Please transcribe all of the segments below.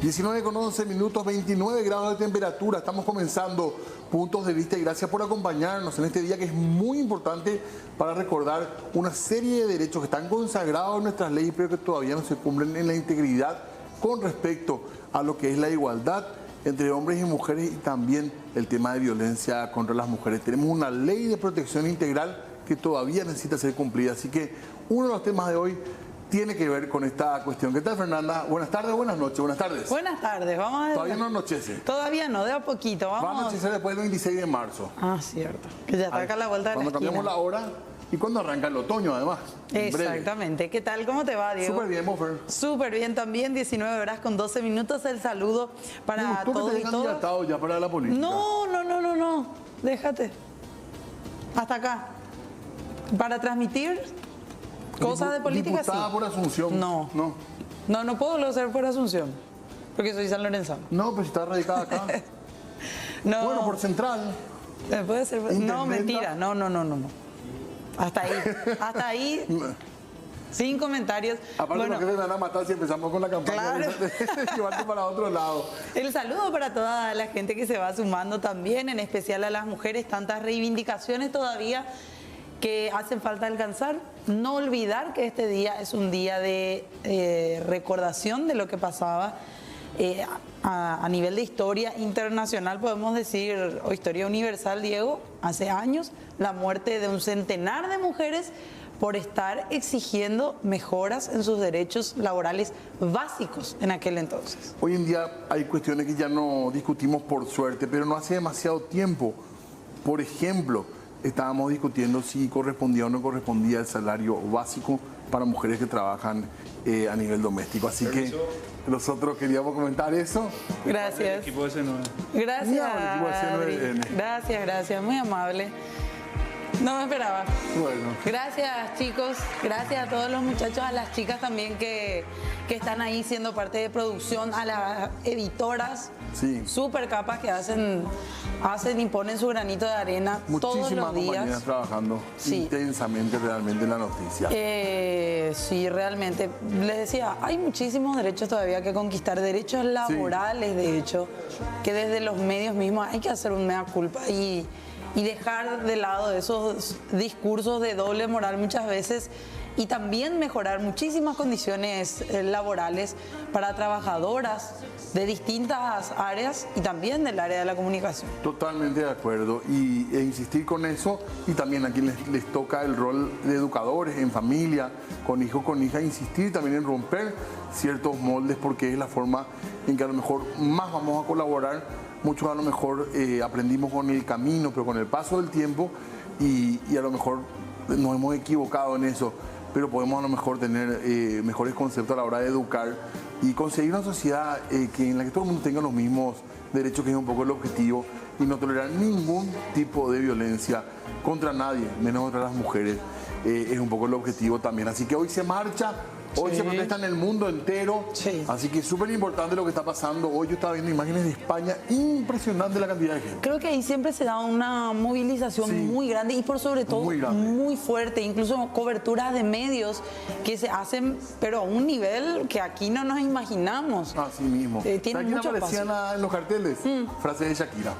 19:11, 29 grados de temperatura. Estamos comenzando Puntos de Vista y gracias por acompañarnos en este día que es muy importante para recordar una serie de derechos que están consagrados en nuestras leyes pero que todavía no se cumplen en la integridad con respecto a lo que es la igualdad entre hombres y mujeres y también el tema de violencia contra las mujeres. Tenemos una ley de protección integral que todavía necesita ser cumplida, así que uno de los temas de hoy tiene que ver con esta cuestión. ¿Qué tal, Fernanda? Buenas tardes, buenas noches, buenas tardes. Buenas tardes, vamos a ver. Todavía no anochece. Todavía no, de a poquito. Va a anochecer después del 26 de marzo. Ah, cierto. Que ya está acá a la vuelta de la Cuando esquina. cambiamos la hora y cuando arranca el otoño, además. Exactamente. ¿Qué tal? ¿Cómo te va, Diego? Súper bien, Mofer. Súper bien también, 19 horas con 12 minutos. El saludo para todos y todas. Candidatado ya para la política. No. Déjate. Hasta acá. Para transmitir cosas de política, diputada sí. por Asunción. No puedo ser por Asunción, porque soy San Lorenzano. No, pero si está radicada acá. No. Bueno, por Central. Puede ser. No, mentira. No. Hasta ahí. Sin comentarios. Aparte, bueno, los jefes me van a matar si empezamos con la campaña claro. de llevarte para otro lado. El saludo para toda la gente que se va sumando también, en especial a las mujeres, tantas reivindicaciones todavía que hacen falta alcanzar. No olvidar que este día es un día de recordación de lo que pasaba a nivel de historia internacional, podemos decir, o historia universal, Diego, hace años, la muerte de un centenar de mujeres por estar exigiendo mejoras en sus derechos laborales básicos en aquel entonces. Hoy en día hay cuestiones que ya no discutimos por suerte, pero no hace demasiado tiempo. Por ejemplo, estábamos discutiendo si correspondía o no correspondía el salario básico para mujeres que trabajan a nivel doméstico. Así que nosotros queríamos comentar eso. Gracias. Gracias, Adri. Gracias, muy amable. No me esperaba. Bueno. Gracias, chicos. Gracias a todos los muchachos, a las chicas también que están ahí siendo parte de producción, a las editoras. Sí. Súper capas que hacen y ponen su granito de arena todos los días. Muchísimas compañías trabajando intensamente realmente en la noticia. Sí, realmente. Les decía, hay muchísimos derechos todavía que conquistar, derechos laborales, de hecho, que desde los medios mismos hay que hacer un mea culpa y dejar de lado esos discursos de doble moral muchas veces y también mejorar muchísimas condiciones laborales para trabajadoras de distintas áreas y también del área de la comunicación. Totalmente de acuerdo e insistir con eso y también a quienes les toca el rol de educadores en familia, con hijos, con hijas, insistir también en romper ciertos moldes porque es la forma en que a lo mejor más vamos a colaborar. Muchos a lo mejor aprendimos con el camino, pero con el paso del tiempo y a lo mejor nos hemos equivocado en eso, pero podemos a lo mejor tener mejores conceptos a la hora de educar y conseguir una sociedad en la que todo el mundo tenga los mismos derechos, que es un poco el objetivo, y no tolerar ningún tipo de violencia contra nadie, menos contra las mujeres, es un poco el objetivo también. Así que hoy se marcha. Hoy se protesta en el mundo entero, así que es súper importante lo que está pasando. Hoy yo estaba viendo imágenes de España, impresionante la cantidad de gente. Creo que ahí siempre se da una movilización muy grande y por sobre todo muy fuerte, incluso coberturas de medios que se hacen, pero a un nivel que aquí no nos imaginamos. Así mismo. Tiene mucho aparecían en los carteles? Frases de Shakira.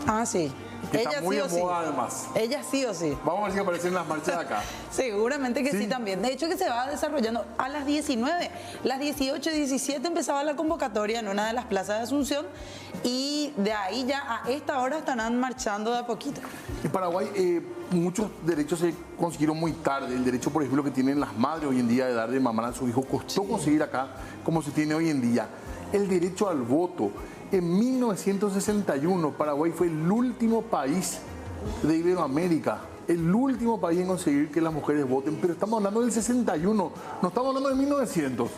Ah, sí. Que ella está muy sí de moda además. Ella sí o sí. Vamos a ver si aparecen en las marchas de acá. Seguramente que sí también. De hecho que se va desarrollando a las 19. Las 18 y 17 empezaba la convocatoria en una de las plazas de Asunción y de ahí ya a esta hora estarán marchando de a poquito. En Paraguay muchos derechos se consiguieron muy tarde. El derecho, por ejemplo, que tienen las madres hoy en día de dar de mamar a su hijo costó conseguir acá como se tiene hoy en día. El derecho al voto. En 1961, Paraguay fue el último país de Iberoamérica, el último país en conseguir que las mujeres voten, pero estamos hablando del 61, no estamos hablando de 1900.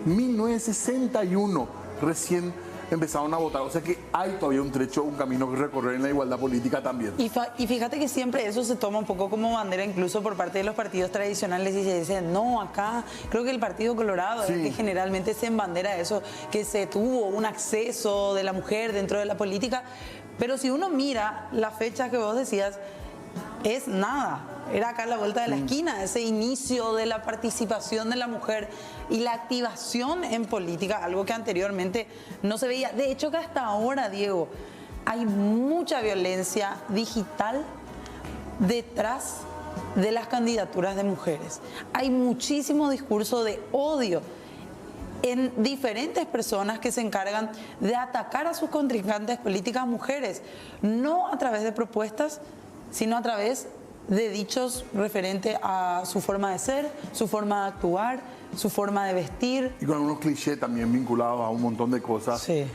1961 recién empezaron a votar, o sea que hay todavía un trecho, un camino que recorrer en la igualdad política también. Y fíjate que siempre eso se toma un poco como bandera incluso por parte de los partidos tradicionales y se dice, no, acá creo que el Partido Colorado es el que generalmente se embandera eso, que se tuvo un acceso de la mujer dentro de la política, pero si uno mira la fecha que vos decías, es nada. era acá a la vuelta de la esquina, ese inicio de la participación de la mujer y la activación en política, algo que anteriormente no se veía. De hecho, que hasta ahora, Diego, hay mucha violencia digital detrás de las candidaturas de mujeres. Hay muchísimo discurso de odio en diferentes personas que se encargan de atacar a sus contrincantes políticas mujeres, no a través de propuestas, sino a través de dichos referentes a su forma de ser, su forma de actuar, su forma de vestir. Y con algunos clichés también vinculados a un montón de cosas. Sí.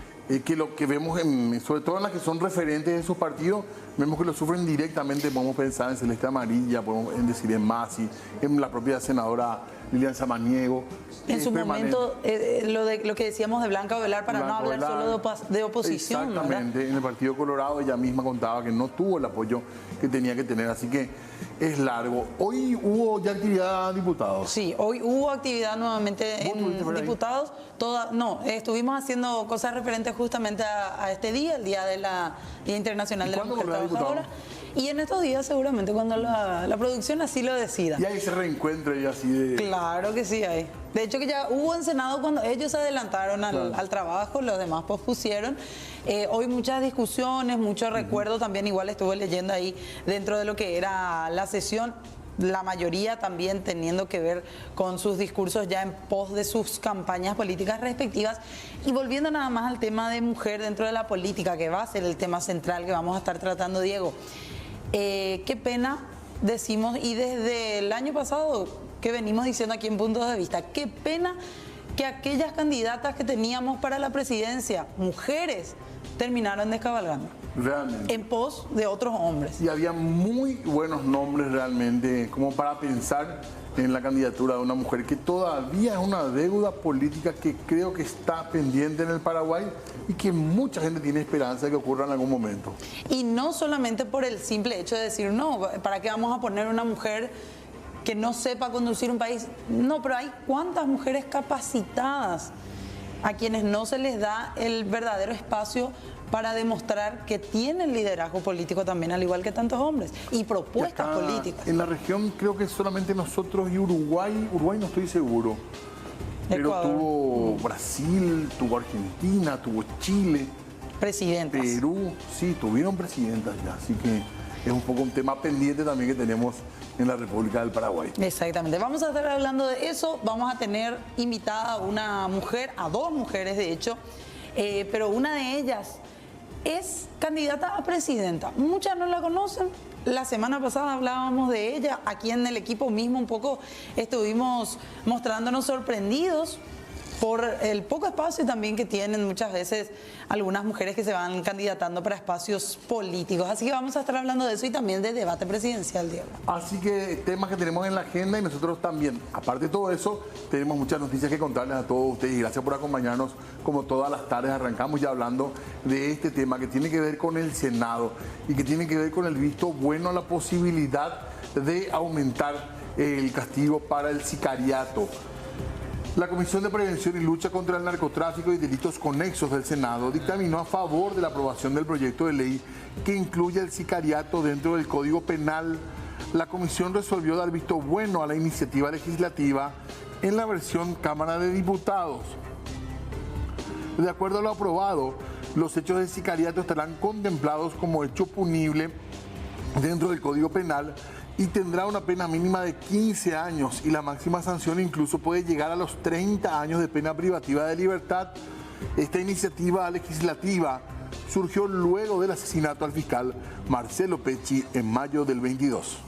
Que lo que vemos, sobre todo en las que son referentes de sus partidos, vemos que lo sufren directamente. Podemos pensar en Celeste Amarilla, podemos decir en Masi, en la propia senadora Lilian Samaniego. En su momento, lo que decíamos de Blanca Ovelar, para no hablar solo de oposición. Exactamente, ¿verdad? En el Partido Colorado ella misma contaba que no tuvo el apoyo que tenía que tener, así que es largo. Hoy hubo ya actividad de diputados. Sí, hoy hubo actividad nuevamente en diputados. Estuvimos haciendo cosas referentes justamente a este día, el Día de la Día Internacional de la Mujer Trabajadora. Y en estos días seguramente cuando la producción así lo decida. Y hay ese reencuentro y así de... Claro que sí hay. De hecho que ya hubo en Senado cuando ellos se adelantaron al trabajo, los demás pospusieron. Hoy muchas discusiones, mucho recuerdo, también igual estuve leyendo ahí dentro de lo que era la sesión. La mayoría también teniendo que ver con sus discursos ya en pos de sus campañas políticas respectivas. Y volviendo nada más al tema de mujer dentro de la política, que va a ser el tema central que vamos a estar tratando, Diego. Qué pena, decimos, y desde el año pasado que venimos diciendo aquí en Puntos de Vista, qué pena que aquellas candidatas que teníamos para la presidencia, mujeres, terminaron descabalgando. Realmente. En pos de otros hombres. Y había muy buenos nombres realmente, como para pensar en la candidatura de una mujer que todavía es una deuda política que creo que está pendiente en el Paraguay y que mucha gente tiene esperanza de que ocurra en algún momento. Y no solamente por el simple hecho de decir, no, ¿para qué vamos a poner una mujer que no sepa conducir un país? No, pero hay cuántas mujeres capacitadas a quienes no se les da el verdadero espacio para demostrar que tienen liderazgo político también, al igual que tantos hombres, y propuestas políticas. En la región creo que solamente nosotros y Uruguay no estoy seguro, pero Ecuador. Tuvo Brasil, tuvo Argentina, tuvo Chile, Presidentas. Perú, sí, tuvieron presidentas ya, así que es un poco un tema pendiente también que tenemos en la República del Paraguay. Exactamente, vamos a estar hablando de eso, vamos a tener invitada a una mujer, a dos mujeres de hecho, pero una de ellas es candidata a presidenta. Muchas no la conocen. La semana pasada hablábamos de ella. Aquí en el equipo mismo un poco estuvimos mostrándonos sorprendidos por el poco espacio también que tienen muchas veces algunas mujeres que se van candidatando para espacios políticos. Así que vamos a estar hablando de eso y también de debate presidencial, Diego. Así que temas que tenemos en la agenda y nosotros también. Aparte de todo eso, tenemos muchas noticias que contarles a todos ustedes y gracias por acompañarnos como todas las tardes. Arrancamos ya hablando de este tema que tiene que ver con el Senado y que tiene que ver con el visto bueno a la posibilidad de aumentar el castigo para el sicariato. La Comisión de Prevención y Lucha contra el Narcotráfico y Delitos Conexos del Senado dictaminó a favor de la aprobación del proyecto de ley que incluye el sicariato dentro del Código Penal. La Comisión resolvió dar visto bueno a la iniciativa legislativa en la versión Cámara de Diputados. De acuerdo a lo aprobado, los hechos de sicariato estarán contemplados como hecho punible dentro del Código Penal y tendrá una pena mínima de 15 años y la máxima sanción incluso puede llegar a los 30 años de pena privativa de libertad. Esta iniciativa legislativa surgió luego del asesinato al fiscal Marcelo Pecci en mayo del 22.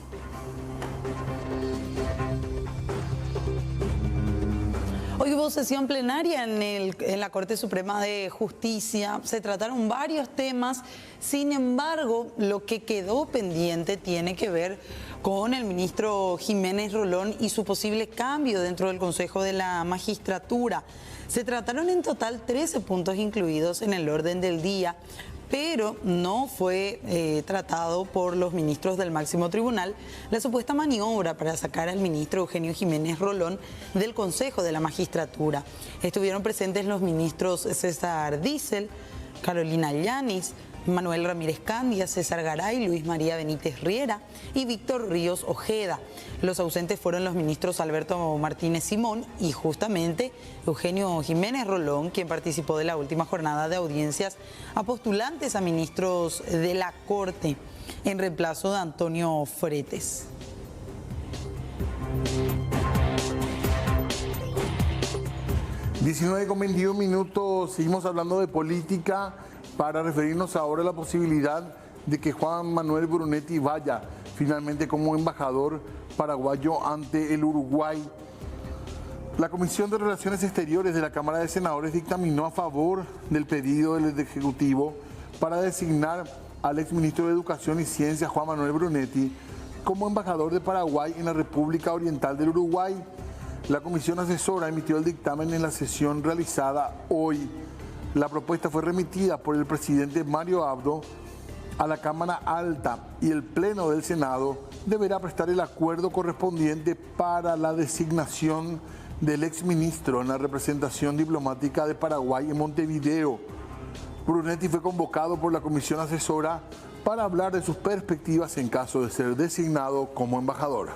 Hoy hubo sesión plenaria en la Corte Suprema de Justicia. Se trataron varios temas. Sin embargo, lo que quedó pendiente tiene que ver con el ministro Jiménez Rolón y su posible cambio dentro del Consejo de la Magistratura. Se trataron en total 13 puntos incluidos en el orden del día, pero no fue tratado por los ministros del máximo tribunal la supuesta maniobra para sacar al ministro Eugenio Jiménez Rolón del Consejo de la Magistratura. Estuvieron presentes los ministros César Diesel, Carolina Llanis, Manuel Ramírez Candia, César Garay, Luis María Benítez Riera y Víctor Ríos Ojeda. Los ausentes fueron los ministros Alberto Martínez Simón y justamente Eugenio Jiménez Rolón, quien participó de la última jornada de audiencias a postulantes a ministros de la Corte, en reemplazo de Antonio Fretes. (19:21), seguimos hablando de política para referirnos ahora a la posibilidad de que Juan Manuel Brunetti vaya finalmente como embajador paraguayo ante el Uruguay. La Comisión de Relaciones Exteriores de la Cámara de Senadores dictaminó a favor del pedido del Ejecutivo para designar al exministro de Educación y Ciencia, Juan Manuel Brunetti, como embajador de Paraguay en la República Oriental del Uruguay. La comisión asesora emitió el dictamen en la sesión realizada hoy. La propuesta fue remitida por el presidente Mario Abdo a la Cámara Alta y el Pleno del Senado deberá prestar el acuerdo correspondiente para la designación del exministro en la representación diplomática de Paraguay en Montevideo. Brunetti fue convocado por la comisión asesora para hablar de sus perspectivas en caso de ser designado como embajador.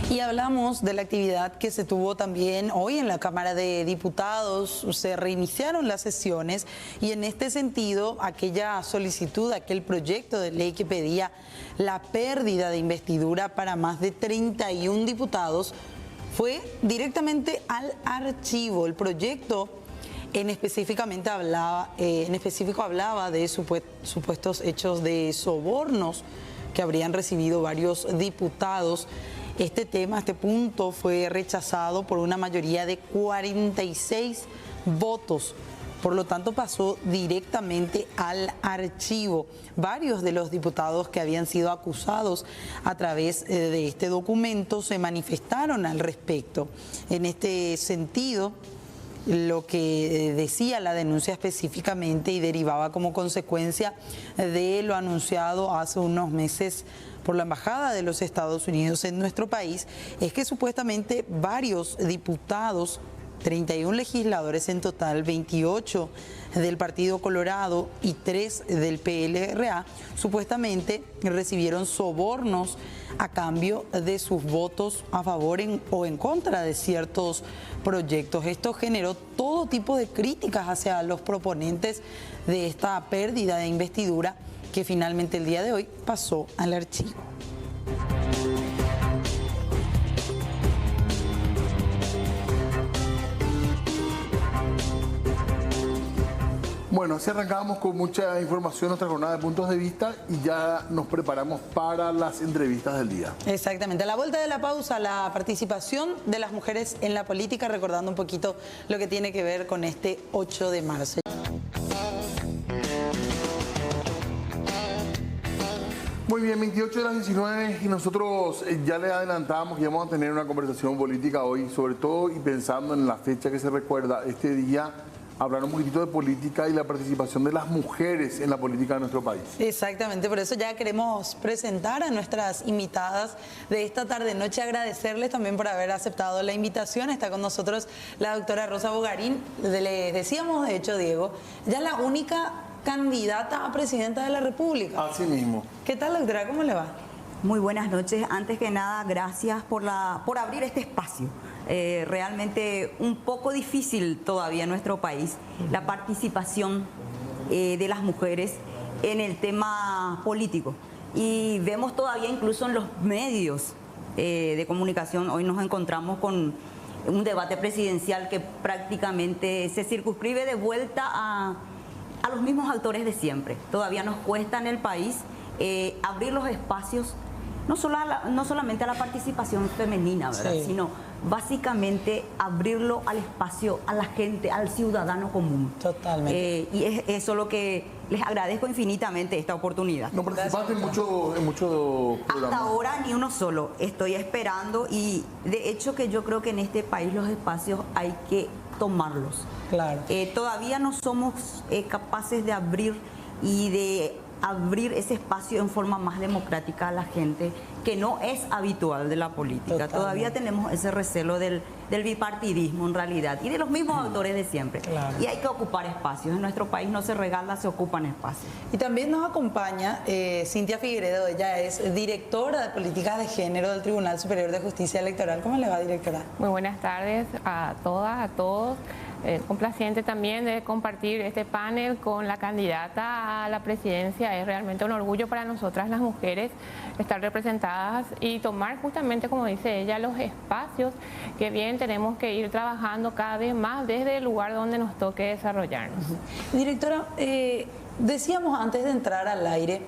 Y hablamos de la actividad que se tuvo también hoy en la Cámara de Diputados. Se reiniciaron las sesiones y en este sentido aquella solicitud, aquel proyecto de ley que pedía la pérdida de investidura para más de 31 diputados fue directamente al archivo. El proyecto en específico hablaba de supuestos hechos de sobornos que habrían recibido varios diputados. Este punto fue rechazado por una mayoría de 46 votos. Por lo tanto, pasó directamente al archivo. Varios de los diputados que habían sido acusados a través de este documento se manifestaron al respecto. En este sentido, lo que decía la denuncia específicamente y derivaba como consecuencia de lo anunciado hace unos meses por la Embajada de los Estados Unidos en nuestro país, es que supuestamente varios diputados, 31 legisladores en total, 28 del Partido Colorado y 3 del PLRA, supuestamente recibieron sobornos a cambio de sus votos a favor o en contra de ciertos proyectos. Esto generó todo tipo de críticas hacia los proponentes de esta pérdida de investidura que finalmente el día de hoy pasó al archivo. Bueno, así arrancábamos con mucha información nuestra jornada de puntos de vista y ya nos preparamos para las entrevistas del día. Exactamente. A la vuelta de la pausa, la participación de las mujeres en la política, recordando un poquito lo que tiene que ver con este 8 de marzo. Muy bien, 28 de las 19 y nosotros ya le adelantábamos que íbamos a tener una conversación política hoy, sobre todo y pensando en la fecha que se recuerda este día, hablar un poquitito de política y la participación de las mujeres en la política de nuestro país. Exactamente, por eso ya queremos presentar a nuestras invitadas de esta tarde-noche, agradecerles también por haber aceptado la invitación. Está con nosotros la doctora Rosa Bogarín, le decíamos de hecho, Diego, ya la única candidata a presidenta de la República. Así mismo. ¿Qué tal, doctora? ¿Cómo le va? Muy buenas noches. Antes que nada, gracias por abrir este espacio. Realmente un poco difícil todavía en nuestro país la participación de las mujeres en el tema político. Y vemos todavía incluso en los medios de comunicación, hoy nos encontramos con un debate presidencial que prácticamente se circunscribe de vuelta a los mismos actores de siempre. Todavía nos cuesta en el país abrir los espacios no solamente a la participación femenina, ¿verdad? Sí. Sino básicamente abrirlo al espacio, a la gente, al ciudadano común. Totalmente. Y es eso lo que les agradezco infinitamente esta oportunidad. No participaste en muchos Hasta programas. ahora ni uno solo. Estoy esperando y de hecho que yo creo que en este país los espacios hay que tomarlos. Claro. Todavía no somos capaces de abrir ese espacio en forma más democrática a la gente, que no es habitual de la política. Totalmente. Todavía tenemos ese recelo del bipartidismo en realidad y de los mismos autores de siempre. Claro. Y hay que ocupar espacios. En nuestro país no se regala, se ocupan espacios. Y también nos acompaña Cintia Figueredo, ella es directora de Políticas de Género del Tribunal Superior de Justicia Electoral. ¿Cómo le va, directora? Muy buenas tardes a todas, a todos. Complaciente también de compartir este panel con la candidata a la presidencia. Es realmente un orgullo para nosotras las mujeres estar representadas y tomar justamente, como dice ella, los espacios que bien tenemos que ir trabajando cada vez más desde el lugar donde nos toque desarrollarnos. Directora, decíamos antes de entrar al aire,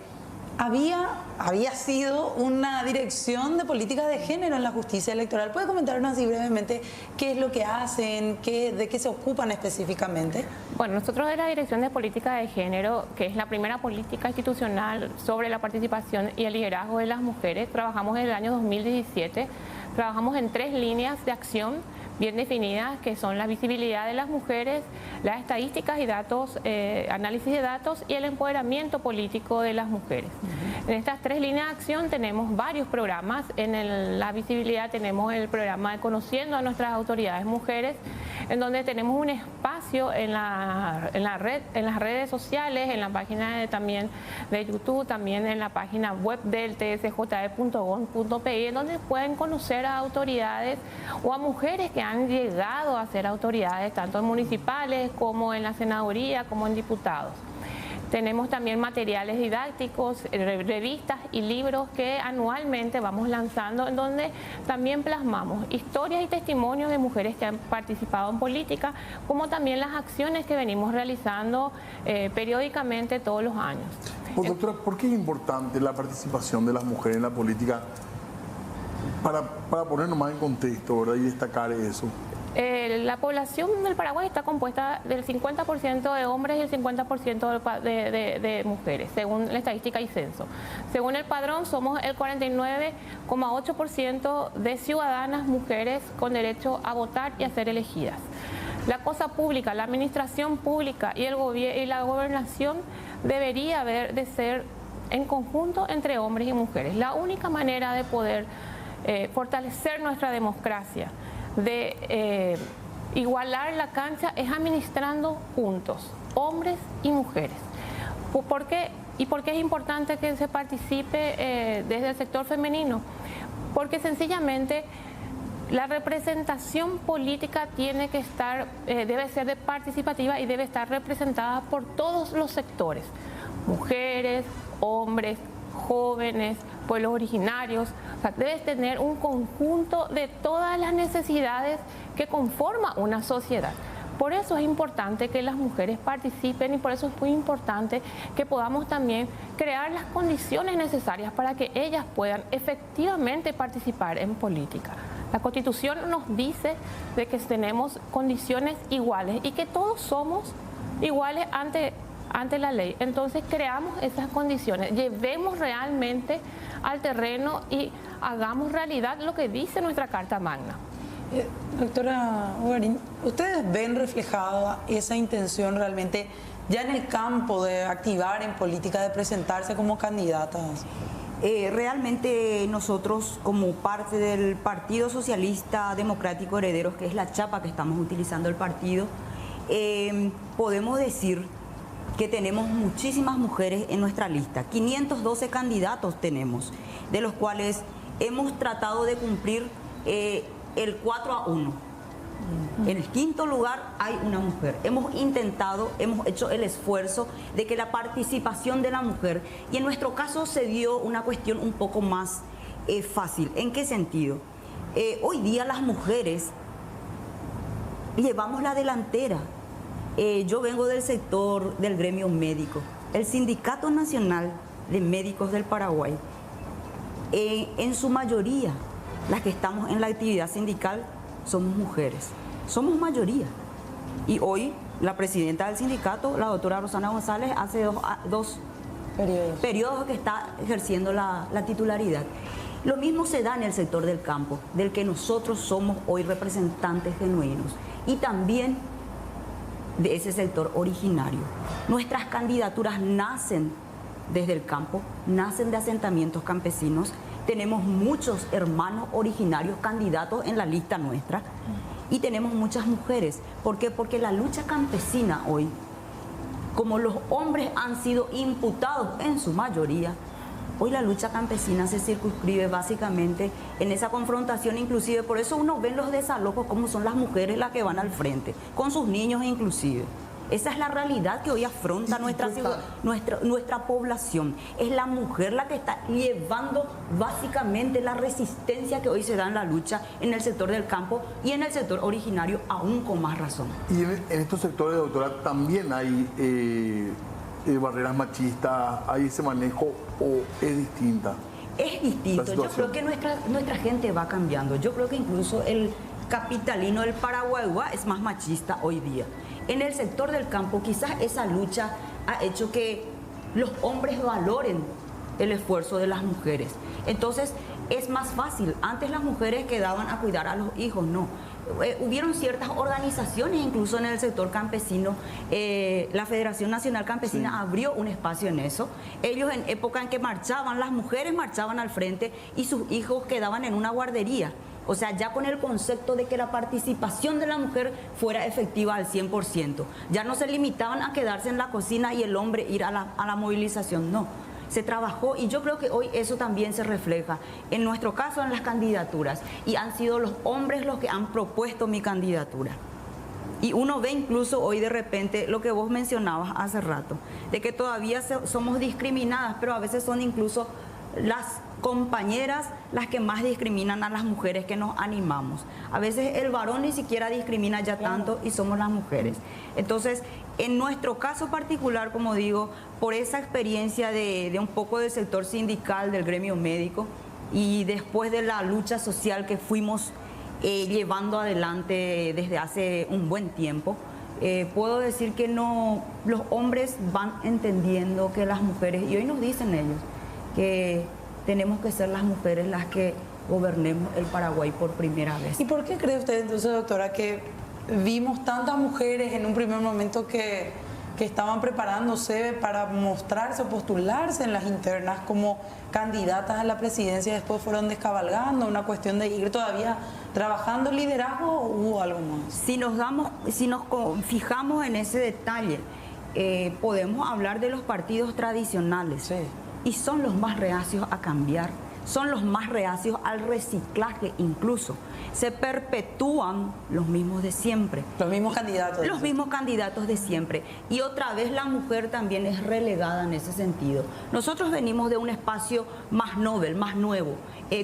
había sido una dirección de políticas de género en la justicia electoral. ¿Puede comentarnos así brevemente qué es lo que hacen, de qué se ocupan específicamente? Bueno, nosotros de la Dirección de Política de Género, que es la primera política institucional sobre la participación y el liderazgo de las mujeres, trabajamos desde el año 2017, trabajamos en 3 líneas de acción bien definidas, que son la visibilidad de las mujeres, las estadísticas y datos, análisis de datos y el empoderamiento político de las mujeres. En estas 3 líneas de acción tenemos varios programas. En la visibilidad tenemos el programa de Conociendo a nuestras autoridades mujeres, en donde tenemos un espacio en las redes sociales, en la página también de YouTube, también en la página web del tsj.gov.pi, en donde pueden conocer a autoridades o a mujeres que han llegado a ser autoridades, tanto en municipales como en la senaduría, como en diputados. Tenemos también materiales didácticos, revistas y libros que anualmente vamos lanzando, en donde también plasmamos historias y testimonios de mujeres que han participado en política, como también las acciones que venimos realizando periódicamente todos los años. Pues, doctora, ¿por qué es importante la participación de las mujeres en la política? Para ponernos más en contexto, ¿verdad? Y destacar eso. La población del Paraguay está compuesta del 50% de hombres y el 50% de mujeres, según la estadística y censo. Según el padrón, somos el 49,8% de ciudadanas mujeres con derecho a votar y a ser elegidas. La cosa pública, la administración pública y la gobernación debería de ser en conjunto entre hombres y mujeres. La única manera de poder fortalecer nuestra democracia, de igualar la cancha, es administrando juntos, hombres y mujeres. ¿Por qué? ¿Y por qué es importante que se participe desde el sector femenino? Porque sencillamente la representación política tiene que estar, debe ser participativa y debe estar representada por todos los sectores: mujeres, hombres, jóvenes, pueblos originarios. O sea, debes tener un conjunto de todas las necesidades que conforma una sociedad. Por eso es importante que las mujeres participen y por eso es muy importante que podamos también crear las condiciones necesarias para que ellas puedan efectivamente participar en política. La Constitución nos dice de que tenemos condiciones iguales y que todos somos iguales ante la ley. Entonces creamos esas condiciones, llevemos realmente al terreno y hagamos realidad lo que dice nuestra Carta Magna. Doctora Ugarín, ¿ustedes ven reflejada esa intención realmente ya en el campo de activar en política, de presentarse como candidatas? Realmente nosotros, como parte del Partido Socialista Democrático Herederos, que es la chapa que estamos utilizando el partido, podemos decir que tenemos muchísimas mujeres en nuestra lista. 512 candidatos tenemos, de los cuales hemos tratado de cumplir el 4-1. En el 5.º lugar hay una mujer. Hemos intentado, hemos hecho el esfuerzo de que la participación de la mujer, y en nuestro caso se dio una cuestión un poco más fácil. ¿En qué sentido? Hoy día las mujeres llevamos la delantera. Yo vengo del sector del gremio médico. El Sindicato Nacional de Médicos del Paraguay en su mayoría, las que estamos en la actividad sindical somos mujeres, somos mayoría. Y hoy la presidenta del sindicato, la doctora Rosana González, hace dos periodos que está ejerciendo la titularidad. Lo mismo se da en el sector del campo, del que nosotros somos hoy representantes genuinos, y también de ese sector originario. Nuestras candidaturas nacen desde el campo, nacen de asentamientos campesinos. Tenemos muchos hermanos originarios candidatos en la lista nuestra y tenemos muchas mujeres. ¿Por qué? Porque la lucha campesina hoy, como los hombres han sido imputados en su mayoría, hoy la lucha campesina se circunscribe básicamente en esa confrontación, inclusive por eso uno ve en los desalojos cómo son las mujeres las que van al frente, con sus niños inclusive. Esa es la realidad que hoy afronta nuestra población. Es la mujer la que está llevando básicamente la resistencia que hoy se da en la lucha en el sector del campo y en el sector originario aún con más razón. Y en estos sectores, doctora, también hay barreras machistas, hay ese manejo, o es distinta. Es distinto. Yo creo que nuestra gente va cambiando. Yo creo que incluso el capitalino del Paraguay es más machista hoy día. En el sector del campo quizás esa lucha ha hecho que los hombres valoren el esfuerzo de las mujeres. Entonces es más fácil. Antes las mujeres quedaban a cuidar a los hijos, no. Hubieron ciertas organizaciones incluso en el sector campesino. La Federación Nacional Campesina abrió un espacio en eso. Ellos en época en que marchaban, las mujeres marchaban al frente y sus hijos quedaban en una guardería. O sea, ya con el concepto de que la participación de la mujer fuera efectiva al 100%. Ya no se limitaban a quedarse en la cocina y el hombre ir a la movilización, no. Se trabajó y yo creo que hoy eso también se refleja, en nuestro caso, en las candidaturas. Y han sido los hombres los que han propuesto mi candidatura. Y uno ve incluso hoy de repente lo que vos mencionabas hace rato, de que todavía somos discriminadas, pero a veces son incluso las compañeras las que más discriminan a las mujeres que nos animamos. A veces el varón ni siquiera discrimina ya tanto y somos las mujeres. Entonces, en nuestro caso particular, como digo, por esa experiencia de un poco del sector sindical, del gremio médico, y después de la lucha social que fuimos llevando adelante desde hace un buen tiempo, puedo decir que los hombres van entendiendo que las mujeres, y hoy nos dicen ellos, que tenemos que ser las mujeres las que gobernemos el Paraguay por primera vez. ¿Y por qué cree usted entonces, doctora, que vimos tantas mujeres en un primer momento que estaban preparándose para mostrarse o postularse en las internas como candidatas a la presidencia, después fueron descabalgando? ¿Una cuestión de ir todavía trabajando el liderazgo o hubo algo más? Si nos fijamos en ese detalle, podemos hablar de los partidos tradicionales. Sí. Y son los más reacios a cambiar, son los más reacios al reciclaje incluso. Se perpetúan los mismos de siempre. Los mismos candidatos. Los mismos candidatos de siempre. Y otra vez la mujer también es relegada en ese sentido. Nosotros venimos de un espacio más novel, más nuevo,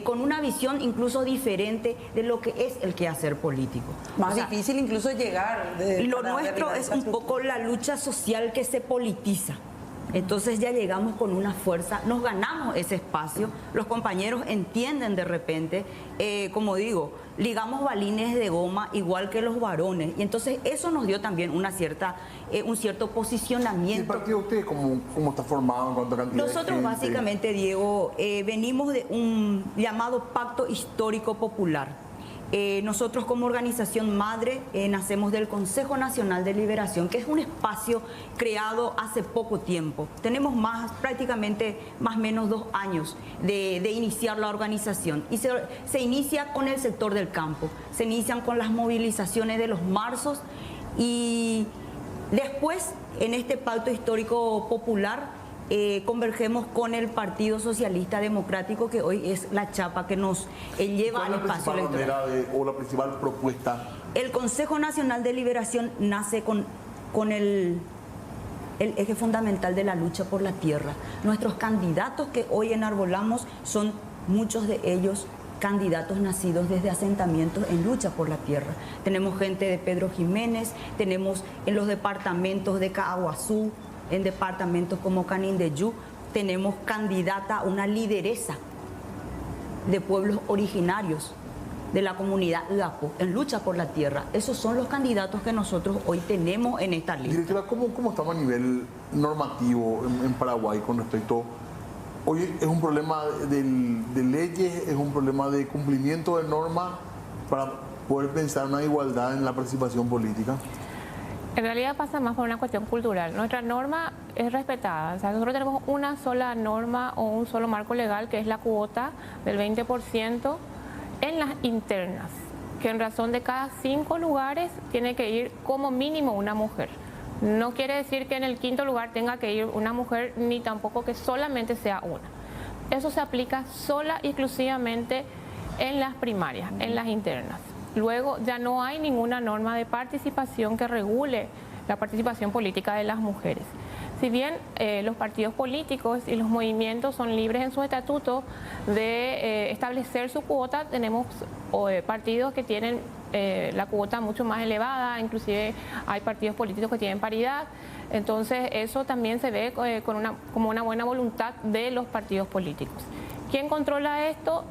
con una visión incluso diferente de lo que es el quehacer político. Más difícil incluso llegar. Lo nuestro es un poco la lucha social que se politiza. Entonces ya llegamos con una fuerza, nos ganamos ese espacio, los compañeros entienden de repente, como digo, ligamos balines de goma igual que los varones, y entonces eso nos dio también un cierto posicionamiento. ¿Y el partido de ustedes cómo está formado en cuanto a cantidad Nosotros de gente? básicamente, Diego, venimos de un llamado Pacto Histórico Popular. Nosotros como organización madre nacemos del Consejo Nacional de Liberación, que es un espacio creado hace poco tiempo. Tenemos prácticamente más o menos 2 años de iniciar la organización, y se inicia con el sector del campo, se inician con las movilizaciones de los marzos, y después en este Pacto Histórico Popular convergemos con el Partido Socialista Democrático, que hoy es la chapa que nos lleva al espacio electoral. ¿O la principal propuesta? El Consejo Nacional de Liberación nace con el eje fundamental de la lucha por la tierra. Nuestros candidatos que hoy enarbolamos son muchos de ellos candidatos nacidos desde asentamientos en lucha por la tierra. Tenemos gente de Pedro Jiménez, tenemos en los departamentos de Caaguazú, en departamentos como Canindeyú, tenemos candidata a una lideresa de pueblos originarios de la comunidad Iapo en lucha por la tierra. Esos son los candidatos que nosotros hoy tenemos en esta lista. Directora, ¿cómo estamos a nivel normativo en Paraguay con respecto? Hoy es un problema de leyes, es un problema de cumplimiento de normas para poder pensar una igualdad en la participación política. En realidad pasa más por una cuestión cultural. Nuestra norma es respetada. O sea, nosotros tenemos una sola norma o un solo marco legal, que es la cuota del 20% en las internas, que en razón de cada 5 lugares tiene que ir como mínimo una mujer. No quiere decir que en el 5.º lugar tenga que ir una mujer, ni tampoco que solamente sea una. Eso se aplica sola y exclusivamente en las primarias, en las internas. Luego ya no hay ninguna norma de participación que regule la participación política de las mujeres. Si bien los partidos políticos y los movimientos son libres en su estatuto de establecer su cuota, tenemos partidos que tienen la cuota mucho más elevada, inclusive hay partidos políticos que tienen paridad. Entonces eso también se ve como una buena voluntad de los partidos políticos. ¿Quién controla esto?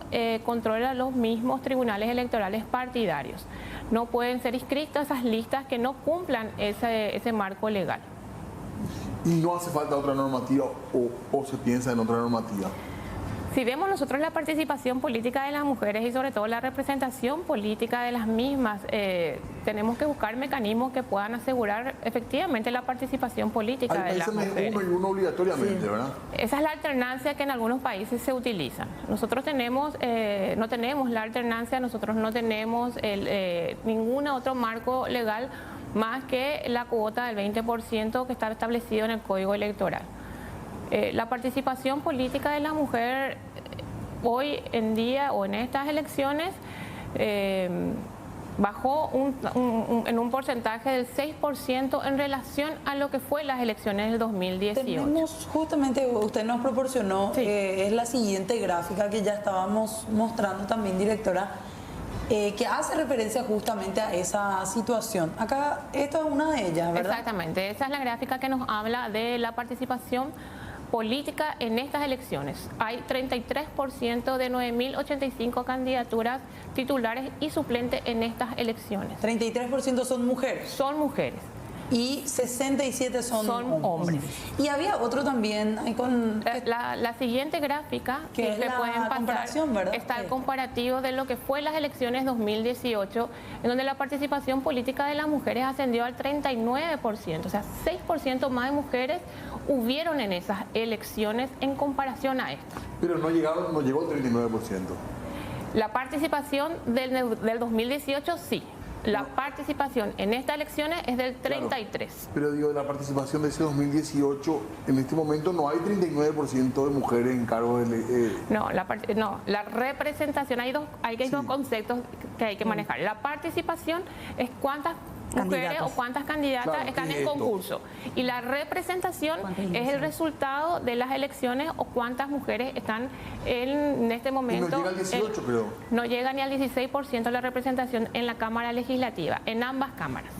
Controla los mismos tribunales electorales partidarios. No pueden ser inscritas esas listas que no cumplan ese marco legal. ¿Y no hace falta otra normativa o se piensa en otra normativa? Si vemos nosotros la participación política de las mujeres y sobre todo la representación política de las mismas, tenemos que buscar mecanismos que puedan asegurar efectivamente la participación política de las mujeres. Hay uno y uno obligatoriamente, ¿verdad? Esa es la alternancia que en algunos países se utiliza. Nosotros no tenemos la alternancia, nosotros no tenemos ningún otro marco legal más que la cuota del 20% que está establecido en el Código Electoral. La participación política de la mujer hoy en día o en estas elecciones bajó en un porcentaje del 6% en relación a lo que fue las elecciones del 2018. Tenemos, justamente usted nos proporcionó, sí, es la siguiente gráfica que ya estábamos mostrando también, directora, que hace referencia justamente a esa situación. Acá, esta es una de ellas, ¿verdad? Exactamente, esa es la gráfica que nos habla de la participación política en estas elecciones. Hay 33% de 9.085 candidaturas titulares y suplentes en estas elecciones. 33% son mujeres. Son mujeres. Y 67 son hombres. Y había otro también con la siguiente gráfica que es la pueden comparación, ¿verdad? Está el comparativo de lo que fue las elecciones 2018, en donde la participación política de las mujeres ascendió al 39%, o sea, 6% más de mujeres hubieron en esas elecciones en comparación a esta. Pero no llegó al 39%. La participación del 2018 sí. La participación en estas elecciones es del 33%. Claro, pero digo, la participación de ese 2018, en este momento no hay 39% de mujeres en cargos de... No, la representación, hay dos conceptos que hay que manejar. La participación es cuántas mujeres o cuántas candidatas, claro, están en concurso. Y la representación es el resultado de las elecciones o cuántas mujeres están en este momento. Y no llega al 18, creo. No llega ni al 16% la representación en la Cámara Legislativa, en ambas cámaras.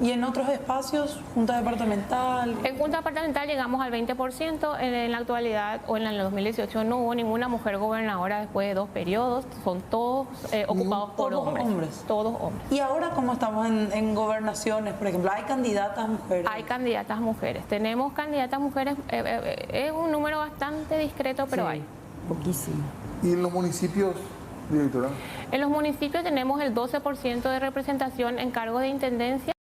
¿Y en otros espacios, Junta Departamental? En Junta Departamental llegamos al 20%, en la actualidad o en el 2018 no hubo ninguna mujer gobernadora después de 2 periodos, son todos ocupados por hombres. Todos hombres. ¿Y ahora cómo estamos en gobernaciones, por ejemplo? ¿Hay candidatas mujeres? Hay candidatas mujeres, tenemos candidatas mujeres, es un número bastante discreto, pero Sí, hay. poquísimo. ¿Y en los municipios, directora? En los municipios tenemos el 12% de representación en cargos de intendencia.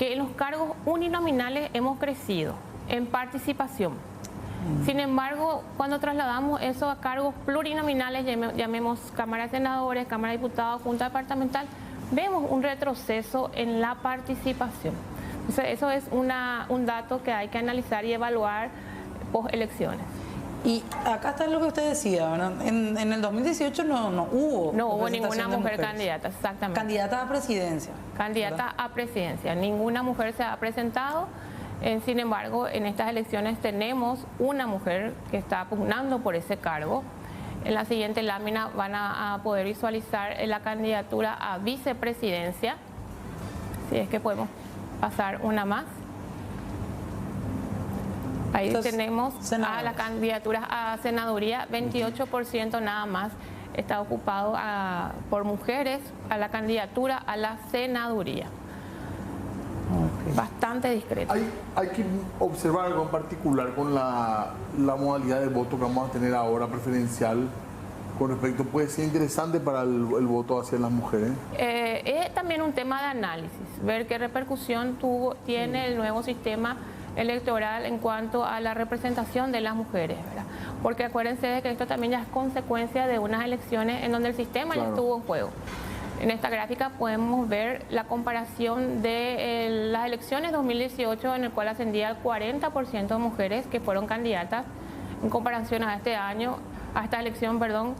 que en los cargos uninominales hemos crecido en participación. Sin embargo, cuando trasladamos eso a cargos plurinominales, llamemos Cámara de Senadores, Cámara de Diputados, Junta Departamental, vemos un retroceso en la participación. Entonces, eso es un dato que hay que analizar y evaluar post elecciones. Y acá está lo que usted decía, ¿verdad? En el 2018 no hubo. No hubo ninguna representación de mujer mujeres. candidata, exactamente. Candidata a presidencia. Candidata a presidencia. Ninguna mujer se ha presentado. Sin embargo, en estas elecciones tenemos una mujer que está pugnando por ese cargo. En la siguiente lámina van a poder visualizar la candidatura a vicepresidencia. Si es que podemos pasar una más. Ahí Entonces, tenemos senadores. a la candidatura a senaduría, 28% nada más está ocupado por mujeres a la candidatura a la senaduría. Ok. Bastante discreto. Hay que observar algo en particular con la modalidad de voto que vamos a tener ahora preferencial con respecto, puede ser interesante para el voto hacia las mujeres. Es también un tema de análisis, ver qué repercusión tiene el nuevo sistema electoral en cuanto a la representación de las mujeres, ¿verdad? Porque acuérdense de que esto también ya es consecuencia de unas elecciones en donde el sistema ya estuvo en juego. En esta gráfica podemos ver la comparación de las elecciones 2018, en el cual ascendía al 40% de mujeres que fueron candidatas, en comparación a este año, a esta elección, perdón,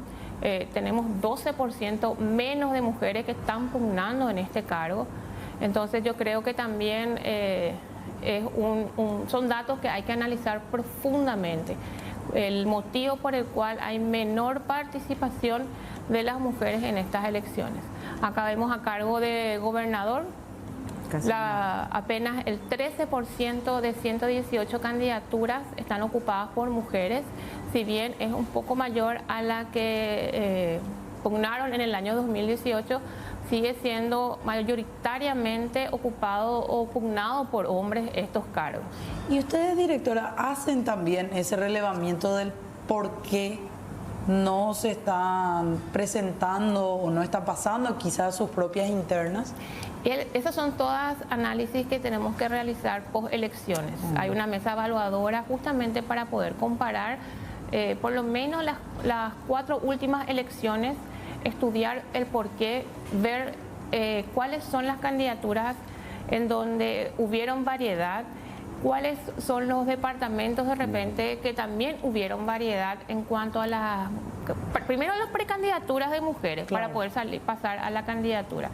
tenemos 12% menos de mujeres que están pugnando en este cargo. Entonces yo creo que también son datos que hay que analizar profundamente. El motivo por el cual hay menor participación de las mujeres en estas elecciones. Acá vemos a cargo de gobernador, apenas el 13% de 118 candidaturas están ocupadas por mujeres, si bien es un poco mayor a la que pugnaron en el año 2018, sigue siendo mayoritariamente ocupado o pugnado por hombres estos cargos. Y ustedes, directora, hacen también ese relevamiento del por qué no se están presentando o no está pasando quizás sus propias internas. Esas son todas análisis que tenemos que realizar post elecciones. Hay una mesa evaluadora justamente para poder comparar por lo menos las 4 últimas elecciones, estudiar el porqué, ver cuáles son las candidaturas en donde hubieron variedad, cuáles son los departamentos de repente que también hubieron variedad en cuanto a primero las precandidaturas de mujeres, claro, para poder pasar a la candidatura.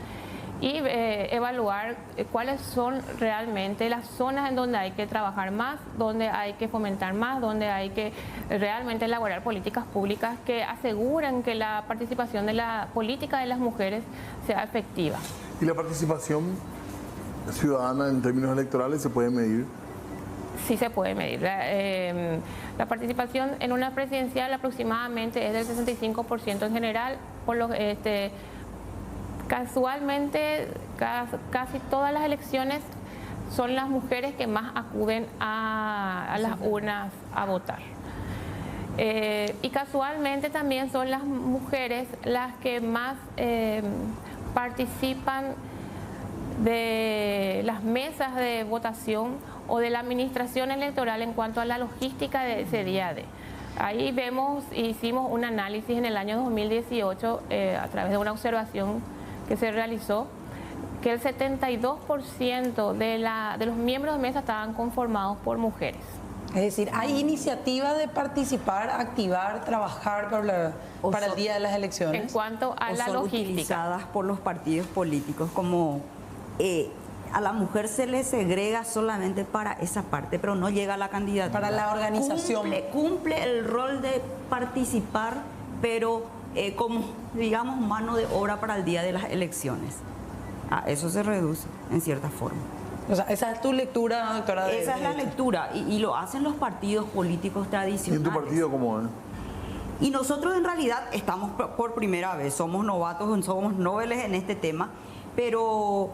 Y evaluar cuáles son realmente las zonas en donde hay que trabajar más, donde hay que fomentar más, donde hay que realmente elaborar políticas públicas que aseguren que la participación de la política de las mujeres sea efectiva. ¿Y la participación ciudadana en términos electorales se puede medir? Sí se puede medir. La participación en una presidencial aproximadamente es del 65% en general, por lo casualmente, casi todas las elecciones son las mujeres que más acuden a las urnas a votar. Y casualmente también son las mujeres las que más participan de las mesas de votación o de la administración electoral en cuanto a la logística de ese día de. Ahí hicimos un análisis en el año 2018 a través de una observación que se realizó, que el 72% de los miembros de mesa estaban conformados por mujeres. Es decir, hay iniciativa de participar, activar, trabajar para el día de las elecciones. En cuanto a la son logística. Utilizadas por los partidos políticos como a la mujer se le segrega solamente para esa parte, pero no llega a la candidatura. Para la organización. Cumple el rol de participar, pero como, digamos, mano de obra para el día de las elecciones. Eso se reduce, en cierta forma. O sea, esa es tu lectura, doctora. Esa es la lectura, y lo hacen los partidos políticos ¿Y tradicionales. en tu partido cómo es? Y nosotros en realidad estamos por primera vez, somos novatos, somos noveles en este tema, pero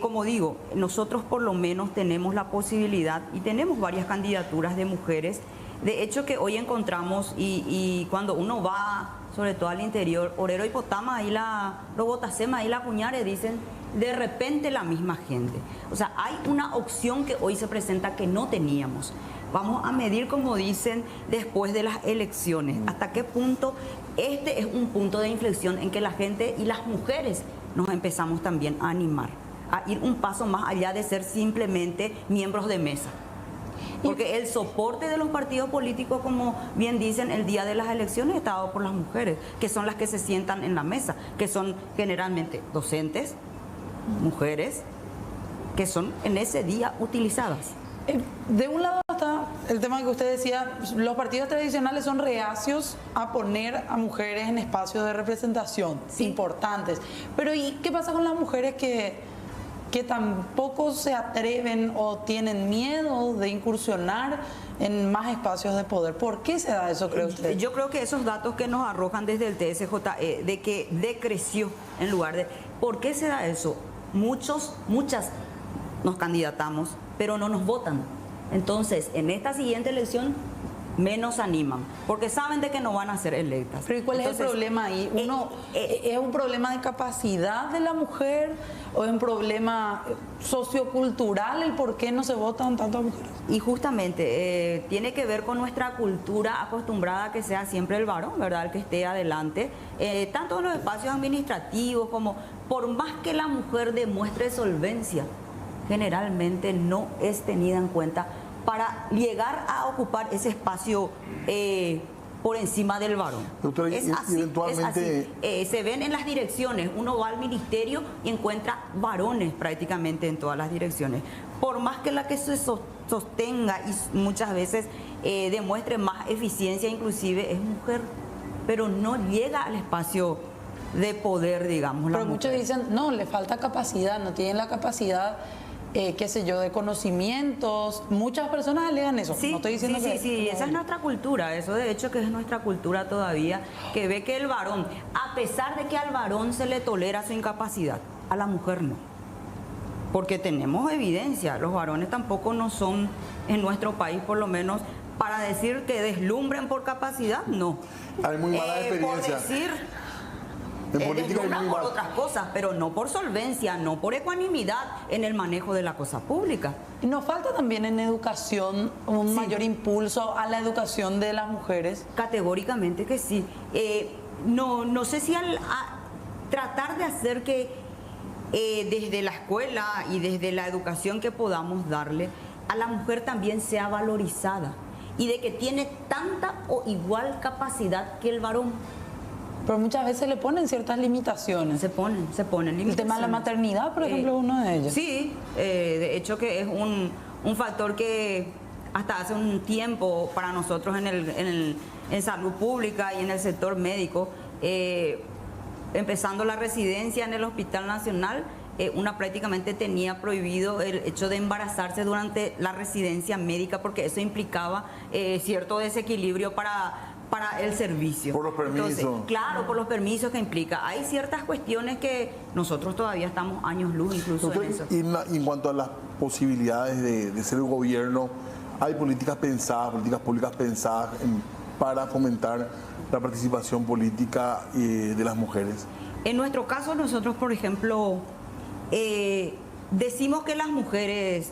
como digo, nosotros por lo menos tenemos la posibilidad y tenemos varias candidaturas de mujeres. De hecho que hoy encontramos, y cuando uno va sobre todo al interior, Orero y Potama, ahí Robotacema, ahí la Cuñare, dicen de repente la misma gente. O sea, hay una opción que hoy se presenta que no teníamos. Vamos a medir, como dicen, después de las elecciones, hasta qué punto este es un punto de inflexión en que la gente y las mujeres nos empezamos también a animar, a ir un paso más allá de ser simplemente miembros de mesa. Porque el soporte de los partidos políticos, como bien dicen, el día de las elecciones está dado por las mujeres, que son las que se sientan en la mesa, que son generalmente docentes, mujeres, que son en ese día utilizadas. De un lado está el tema que usted decía, los partidos tradicionales son reacios a poner a mujeres en espacios de representación importantes. Pero ¿y qué pasa con las mujeres que tampoco se atreven o tienen miedo de incursionar en más espacios de poder? ¿Por qué se da eso, cree usted? Yo creo que esos datos que nos arrojan desde el TSJE, de que decreció en lugar de... ¿Por qué se da eso? Muchas nos candidatamos, pero no nos votan. Entonces, en esta siguiente elección, menos animan, porque saben de que no van a ser electas. Pero ¿y cuál es el problema ahí? ¿Es un problema de capacidad de la mujer o es un problema sociocultural el por qué no se votan tantas mujeres? Y justamente tiene que ver con nuestra cultura acostumbrada a que sea siempre el varón, ¿verdad?, el que esté adelante, tanto en los espacios administrativos como por más que la mujer demuestre solvencia, generalmente no es tenida en cuenta para llegar a ocupar ese espacio por encima del varón. Doctora, es así, eventualmente... es así. Se ven en las direcciones, uno va al ministerio y encuentra varones prácticamente en todas las direcciones. Por más que la que se sostenga y muchas veces demuestre más eficiencia, inclusive es mujer, pero no llega al espacio de poder, digamos. Pero muchos dicen, no, le falta capacidad, no tienen la capacidad... qué sé yo, de conocimientos. Muchas personas alegan eso. Sí, no estoy diciendo sí, esa es nuestra cultura, eso de hecho que es nuestra cultura todavía, que ve que el varón, a pesar de que al varón se le tolera su incapacidad, a la mujer no. Porque tenemos evidencia, los varones tampoco no son, en nuestro país por lo menos, para decir que deslumbren por capacidad, no. Hay muy mala experiencia. Por decir... deslumbran por otras cosas, pero no por solvencia, no por ecuanimidad en el manejo de la cosa pública. Y nos falta también en educación un mayor impulso a la educación de las mujeres. Categóricamente que sí. No sé si a tratar de hacer que desde la escuela y desde la educación que podamos darle, a la mujer también sea valorizada y de que tiene tanta o igual capacidad que el varón. Pero muchas veces le ponen ciertas limitaciones. Se ponen limitaciones. El tema de la maternidad, por ejemplo, es uno de ellos. Sí, de hecho que es un factor que hasta hace un tiempo para nosotros en salud pública y en el sector médico, empezando la residencia en el Hospital Nacional, una prácticamente tenía prohibido el hecho de embarazarse durante la residencia médica porque eso implicaba cierto desequilibrio para el servicio. Por los permisos. Entonces, claro, por los permisos que implica. Hay ciertas cuestiones que nosotros todavía estamos años luz incluso. Doctor, en eso. y en cuanto a las posibilidades de ser el gobierno, ¿hay políticas públicas pensadas para fomentar la participación política de las mujeres? En nuestro caso, nosotros, por ejemplo, decimos que las mujeres,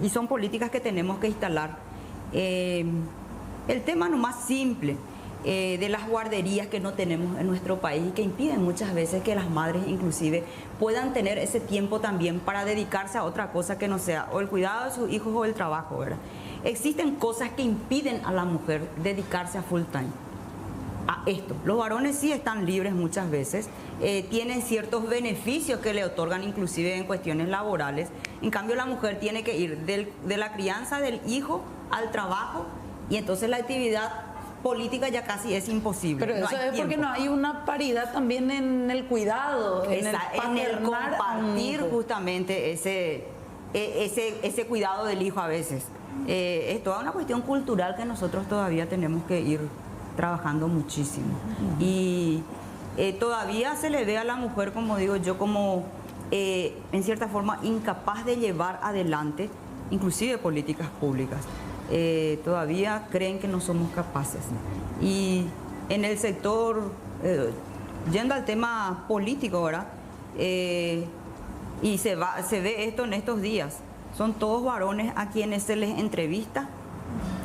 y son políticas que tenemos que instalar, el tema no más simple, de las guarderías que no tenemos en nuestro país y que impiden muchas veces que las madres inclusive puedan tener ese tiempo también para dedicarse a otra cosa que no sea o el cuidado de sus hijos o el trabajo, ¿verdad? Existen cosas que impiden a la mujer dedicarse a full time a esto. Los varones sí están libres muchas veces, tienen ciertos beneficios que le otorgan inclusive en cuestiones laborales. En cambio la mujer tiene que ir de la crianza del hijo al trabajo y entonces la actividad política ya casi es imposible. Pero eso es porque no hay una paridad también en el cuidado, en el compartir justamente ese cuidado del hijo a veces. Es toda una cuestión cultural que nosotros todavía tenemos que ir trabajando muchísimo. Y todavía se le ve a la mujer, como digo yo, como en cierta forma incapaz de llevar adelante inclusive políticas públicas. Todavía creen que no somos capaces. Y en el sector, yendo al tema político, ¿verdad? Y se ve esto en estos días. Son todos varones a quienes se les entrevista.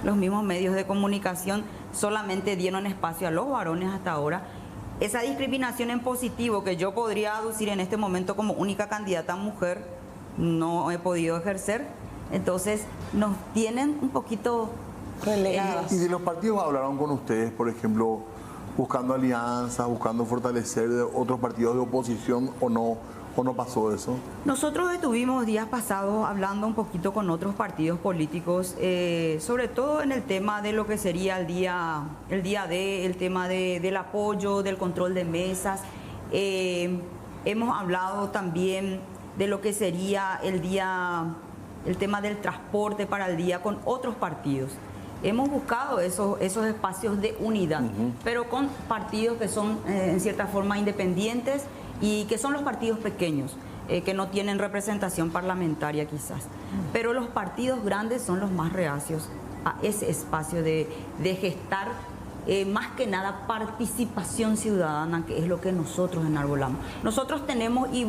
Los mismos medios de comunicación solamente dieron espacio a los varones hasta ahora. Esa discriminación en positivo que yo podría aducir en este momento como única candidata mujer, no he podido ejercer. Entonces nos tienen un poquito relegadas. ¿Y de los partidos hablaron con ustedes, por ejemplo, buscando alianzas, buscando fortalecer de otros partidos de oposición o no pasó eso? Nosotros estuvimos días pasados hablando un poquito con otros partidos políticos, sobre todo en el tema de lo que sería el día D, el tema del apoyo, del control de mesas. Hemos hablado también de lo que sería el tema del transporte para el día con otros partidos. Hemos buscado esos espacios de unidad, pero con partidos que son en cierta forma independientes y que son los partidos pequeños, que no tienen representación parlamentaria quizás. Pero los partidos grandes son los más reacios a ese espacio de gestar más que nada participación ciudadana, que es lo que nosotros enarbolamos. Nosotros tenemos y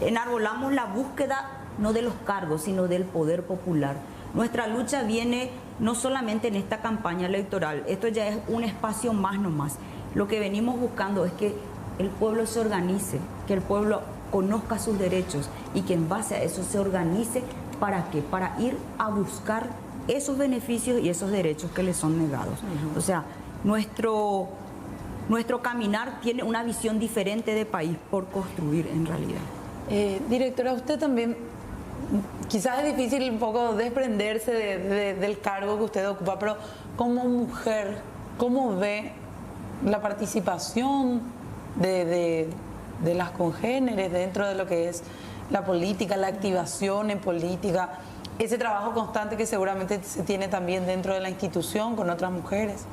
enarbolamos la búsqueda no de los cargos, sino del poder popular. Nuestra lucha viene no solamente en esta campaña electoral, esto ya es un espacio más nomás. Lo que venimos buscando es que el pueblo se organice, que el pueblo conozca sus derechos y que en base a eso se organice. ¿Para qué? Para ir a buscar esos beneficios y esos derechos que les son negados. O sea, nuestro caminar tiene una visión diferente de país por construir en realidad. Directora, usted también, quizás es difícil un poco desprenderse del cargo que usted ocupa, pero como mujer, ¿cómo ve la participación de las congéneres dentro de lo que es la política, la activación en política, ese trabajo constante que seguramente se tiene también dentro de la institución con otras mujeres?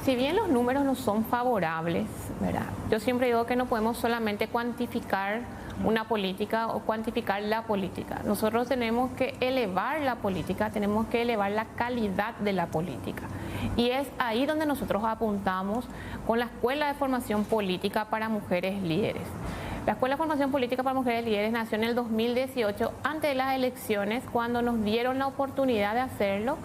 Si bien los números no son favorables, ¿verdad? Yo siempre digo que no podemos solamente cuantificar una política o cuantificar la política. Nosotros tenemos que elevar la política, tenemos que elevar la calidad de la política. Y es ahí donde nosotros apuntamos con la Escuela de Formación Política para Mujeres Líderes. La Escuela de Formación Política para Mujeres Líderes nació en el 2018, antes de las elecciones, cuando nos dieron la oportunidad de hacerlo,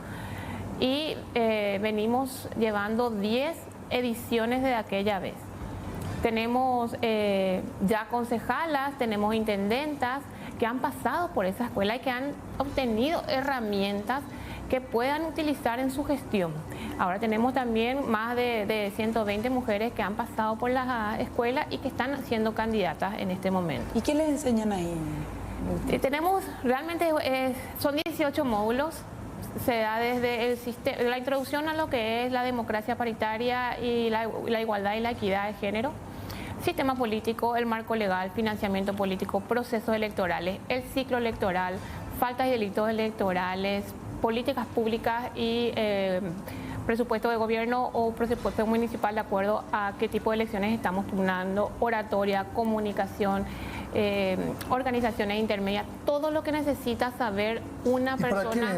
y venimos llevando 10 ediciones de aquella vez. Tenemos ya concejalas, tenemos intendentas que han pasado por esa escuela y que han obtenido herramientas que puedan utilizar en su gestión. Ahora tenemos también más de 120 mujeres que han pasado por la escuela y que están siendo candidatas en este momento. ¿Y qué les enseñan ahí? Tenemos realmente, son 18 módulos. Se da desde la introducción a lo que es la democracia paritaria y la igualdad y la equidad de género, sistema político, el marco legal, financiamiento político, procesos electorales, el ciclo electoral, faltas y delitos electorales, políticas públicas y presupuesto de gobierno o presupuesto municipal de acuerdo a qué tipo de elecciones estamos pugnando, oratoria, comunicación, organizaciones intermedias, todo lo que necesita saber una persona.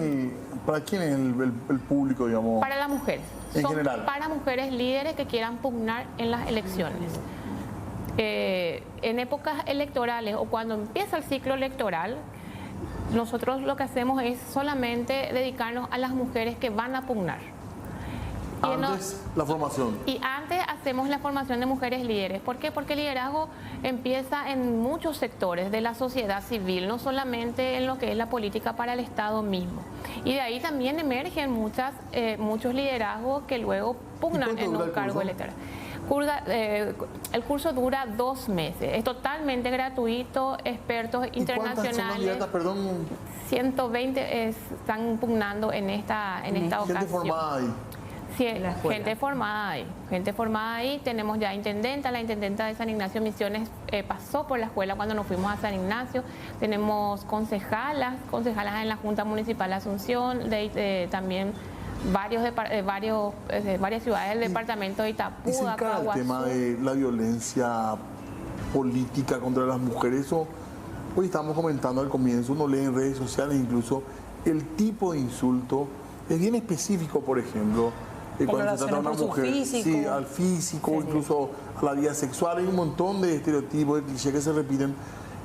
¿Para quién es el público, digamos? Para las mujeres. En general. Para mujeres líderes que quieran pugnar en las elecciones. En épocas electorales o cuando empieza el ciclo electoral, nosotros lo que hacemos es solamente dedicarnos a las mujeres que van a pugnar. La formación. Y antes hacemos la formación de mujeres líderes. ¿Por qué? Porque el liderazgo empieza en muchos sectores de la sociedad civil, no solamente en lo que es la política para el Estado mismo. Y de ahí también emergen muchos liderazgos que luego pugnan en un cargo electoral. El curso dura 2 meses, es totalmente gratuito, expertos internacionales. ¿Cuántas son candidatas, perdón? 120 están pugnando en esta ocasión. ¿Gente formada ahí? Sí, gente formada ahí, tenemos ya intendenta, la intendenta de San Ignacio Misiones pasó por la escuela cuando nos fuimos a San Ignacio, tenemos concejalas en la Junta Municipal de Asunción, también varias ciudades del departamento de Itapú, ¿Y se encara el tema de la violencia política contra las mujeres? Hoy estamos comentando al comienzo, uno lee en redes sociales incluso el tipo de insulto es bien específico, por ejemplo, cuando se trata de una mujer, sí, al físico, incluso a la vida sexual. Hay un montón de estereotipos, de clichés que se repiten.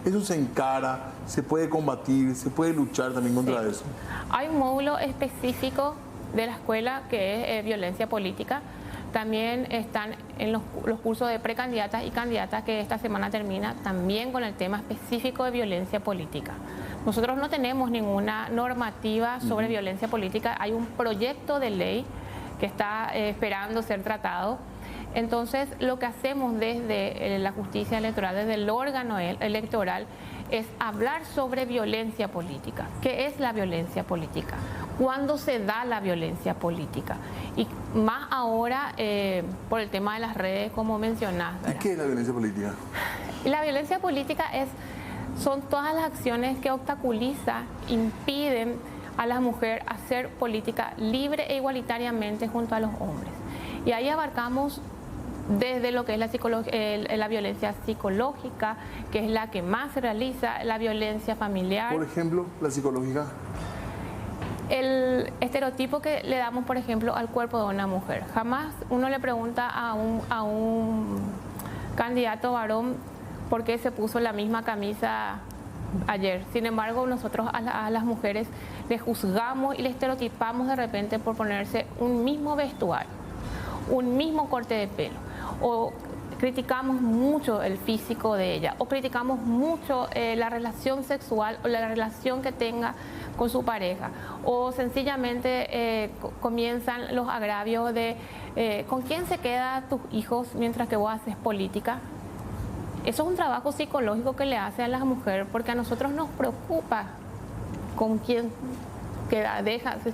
eso se encara, se puede combatir, se puede luchar también contra eso. Hay un módulo específico de la escuela que es violencia política. También están en los cursos de precandidatas y candidatas que esta semana termina también con el tema específico de violencia política. Nosotros no tenemos ninguna normativa sobre violencia política, hay un proyecto de ley que está esperando ser tratado. Entonces, lo que hacemos desde la justicia electoral, desde el órgano electoral, es hablar sobre violencia política. ¿Qué es la violencia política? ¿Cuándo se da la violencia política? Y más ahora por el tema de las redes, como mencionás, ¿verdad? ¿Y qué es la violencia política? La violencia política son todas las acciones que obstaculizan, impiden a la mujer hacer política libre e igualitariamente junto a los hombres. Y ahí abarcamos desde lo que es la violencia psicológica, que es la que más se realiza, la violencia familiar. Por ejemplo, la psicológica. El estereotipo que le damos, por ejemplo, al cuerpo de una mujer. Jamás uno le pregunta a un candidato varón por qué se puso la misma camisa ayer. Sin embargo, nosotros a las mujeres les juzgamos y les estereotipamos de repente por ponerse un mismo vestuario, un mismo corte de pelo, o criticamos mucho el físico de ella, o criticamos mucho la relación sexual o la relación que tenga con su pareja, o sencillamente comienzan los agravios de ¿con quién se quedan tus hijos mientras que vos haces política? Eso es un trabajo psicológico que le hace a las mujeres, porque a nosotros nos preocupa con quién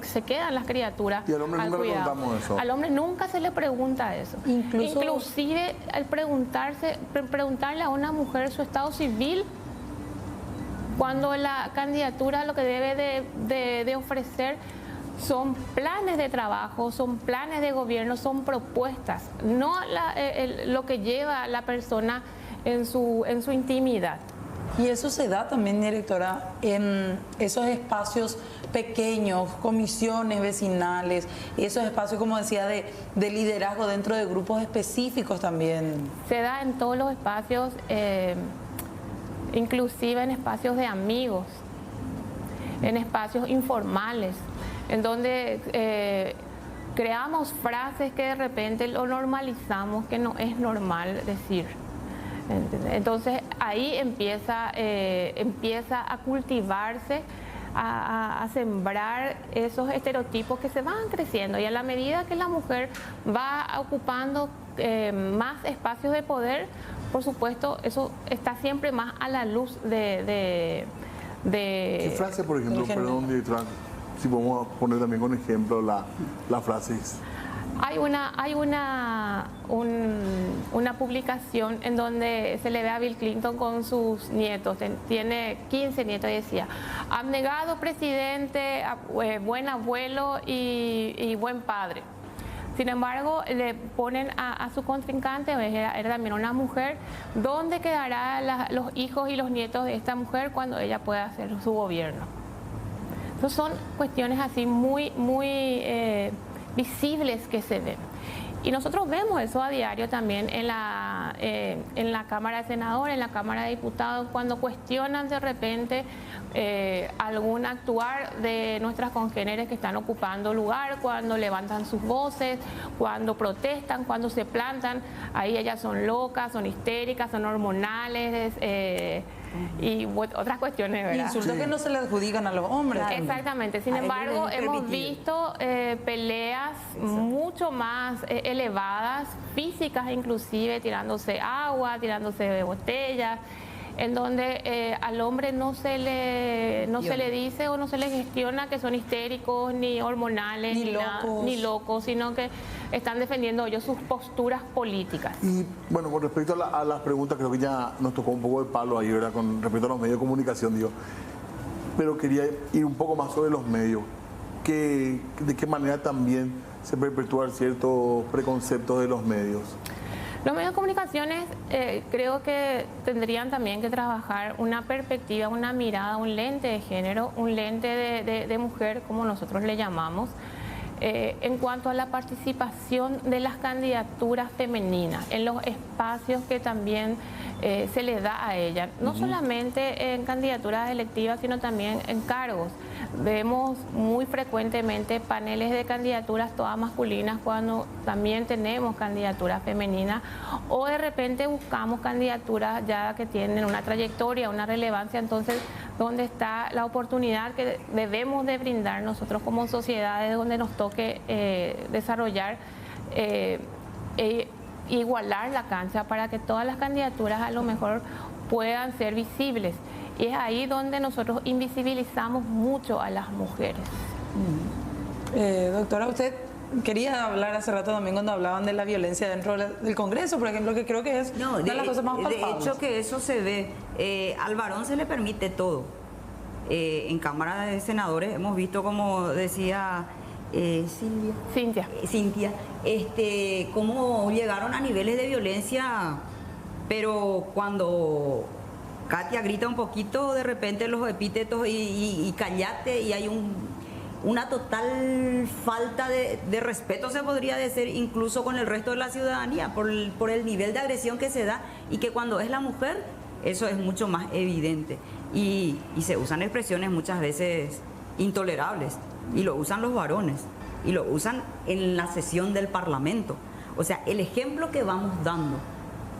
se quedan las criaturas. Y al hombre nunca le preguntamos eso. Al hombre nunca se le pregunta eso. Inclusive al preguntarle a una mujer su estado civil, cuando la candidatura lo que debe de ofrecer son planes de trabajo, son planes de gobierno, son propuestas, no lo que lleva la persona en su intimidad. Y eso se da también, directora, en esos espacios pequeños, comisiones vecinales, esos espacios, como decía, de liderazgo dentro de grupos específicos también. Se da en todos los espacios, inclusive en espacios de amigos, en espacios informales, en donde creamos frases que de repente lo normalizamos, que no es normal decir. Entonces ahí empieza a cultivarse, a sembrar esos estereotipos que se van creciendo, y a la medida que la mujer va ocupando más espacios de poder, por supuesto, eso está siempre más a la luz de ¿Qué frase, por ejemplo, perdón, directora, si podemos poner también con ejemplo la frase? Hay una publicación en donde se le ve a Bill Clinton con sus nietos, tiene 15 nietos, y decía: abnegado presidente, buen abuelo y buen padre. Sin embargo, le ponen a su contrincante, era también una mujer: ¿dónde quedarán los hijos y los nietos de esta mujer cuando ella pueda hacer su gobierno? Entonces son cuestiones así muy visibles que se ven. Y nosotros vemos eso a diario también en la Cámara de Senadores, en la Cámara de Diputados, cuando cuestionan de repente algún actuar de nuestras congéneres que están ocupando lugar, cuando levantan sus voces, cuando protestan, cuando se plantan. Ahí ellas son locas, son histéricas, son hormonales, y otras cuestiones, ¿verdad? Insultos que no se le adjudican a los hombres. Exactamente. Sin embargo, hemos visto peleas mucho más elevadas, físicas inclusive, tirándose agua, tirándose botellas, en donde al hombre no se le dice o no se le gestiona que son histéricos, ni hormonales, ni locos, sino que están defendiendo ellos sus posturas políticas. Y bueno, con respecto a las preguntas, creo que ya nos tocó un poco de palo ahí, ¿verdad? Con respecto a los medios de comunicación, digo. Pero quería ir un poco más sobre los medios. ¿De qué manera también se perpetúan ciertos preconceptos de los medios? Los medios de comunicaciones creo que tendrían también que trabajar una perspectiva, una mirada, un lente de género, un lente de mujer, como nosotros le llamamos, en cuanto a la participación de las candidaturas femeninas en los espacios que también se le da a ella, no solamente en candidaturas electivas, sino también en cargos. Vemos muy frecuentemente paneles de candidaturas todas masculinas cuando también tenemos candidaturas femeninas, o de repente buscamos candidaturas ya que tienen una trayectoria, una relevancia. Entonces, ¿dónde está la oportunidad que debemos de brindar nosotros como sociedades, donde nos toque desarrollar igualar la cancha para que todas las candidaturas a lo mejor puedan ser visibles? Y es ahí donde nosotros invisibilizamos mucho a las mujeres. Doctora, usted quería hablar hace rato también cuando hablaban de la violencia dentro del Congreso, por ejemplo, que creo que es una de las cosas más palpables. De hecho que eso se ve, al varón se le permite todo. En Cámara de Senadores hemos visto, como decía Cintia, cómo llegaron a niveles de violencia, pero cuando Katia grita un poquito, de repente los epítetos y callate, y hay una total falta de respeto, se podría decir, incluso con el resto de la ciudadanía, por el nivel de agresión que se da, y que cuando es la mujer, eso es mucho más evidente. Y se usan expresiones muchas veces intolerables, y lo usan los varones, y lo usan en la sesión del Parlamento. O sea, el ejemplo que vamos dando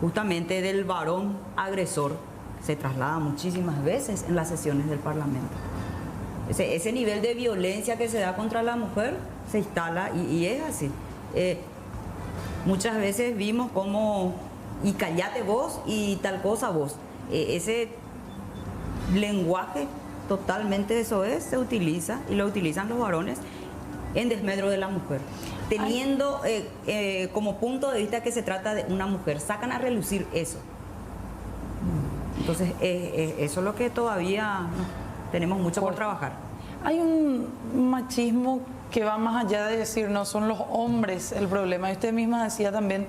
justamente del varón agresor se traslada muchísimas veces en las sesiones del Parlamento. Ese nivel de violencia que se da contra la mujer se instala, y es así. Muchas veces vimos como, y callate vos, y tal cosa vos. Ese lenguaje totalmente soez se utiliza, y lo utilizan los varones en desmedro de la mujer, teniendo como punto de vista que se trata de una mujer. Sacan a relucir eso. Entonces, eso es lo que todavía tenemos mucho por trabajar. Hay un machismo que va más allá de decir no son los hombres el problema. Y usted misma decía también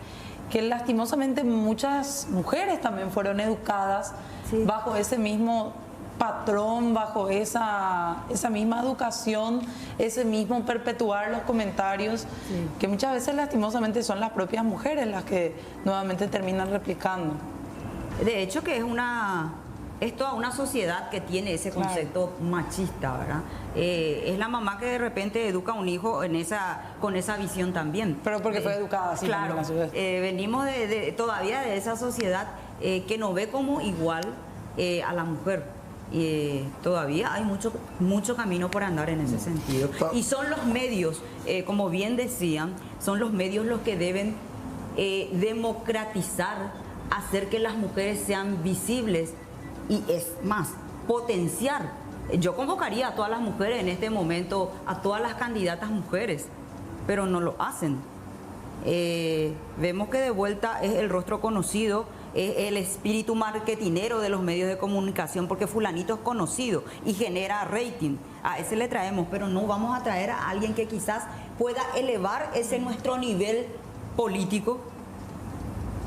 que lastimosamente muchas mujeres también fueron educadas bajo ese mismo patrón, bajo esa misma educación, ese mismo perpetuar los comentarios, que muchas veces lastimosamente son las propias mujeres las que nuevamente terminan replicando. De hecho que es toda una sociedad que tiene ese concepto machista, ¿verdad? Es la mamá que de repente educa a un hijo con esa visión también. Pero porque fue educada así. Claro, venimos todavía de esa sociedad que no ve como igual a la mujer. Todavía hay mucho camino por andar en ese sentido. Y son los medios, como bien decían, son los medios los que deben democratizar, hacer que las mujeres sean visibles, y es más, potenciar. Yo convocaría a todas las mujeres en este momento, a todas las candidatas mujeres, pero no lo hacen. Vemos que de vuelta es el rostro conocido, es el espíritu marketinero de los medios de comunicación, porque fulanito es conocido y genera rating. A ese le traemos, pero no vamos a traer a alguien que quizás pueda elevar ese nuestro nivel político.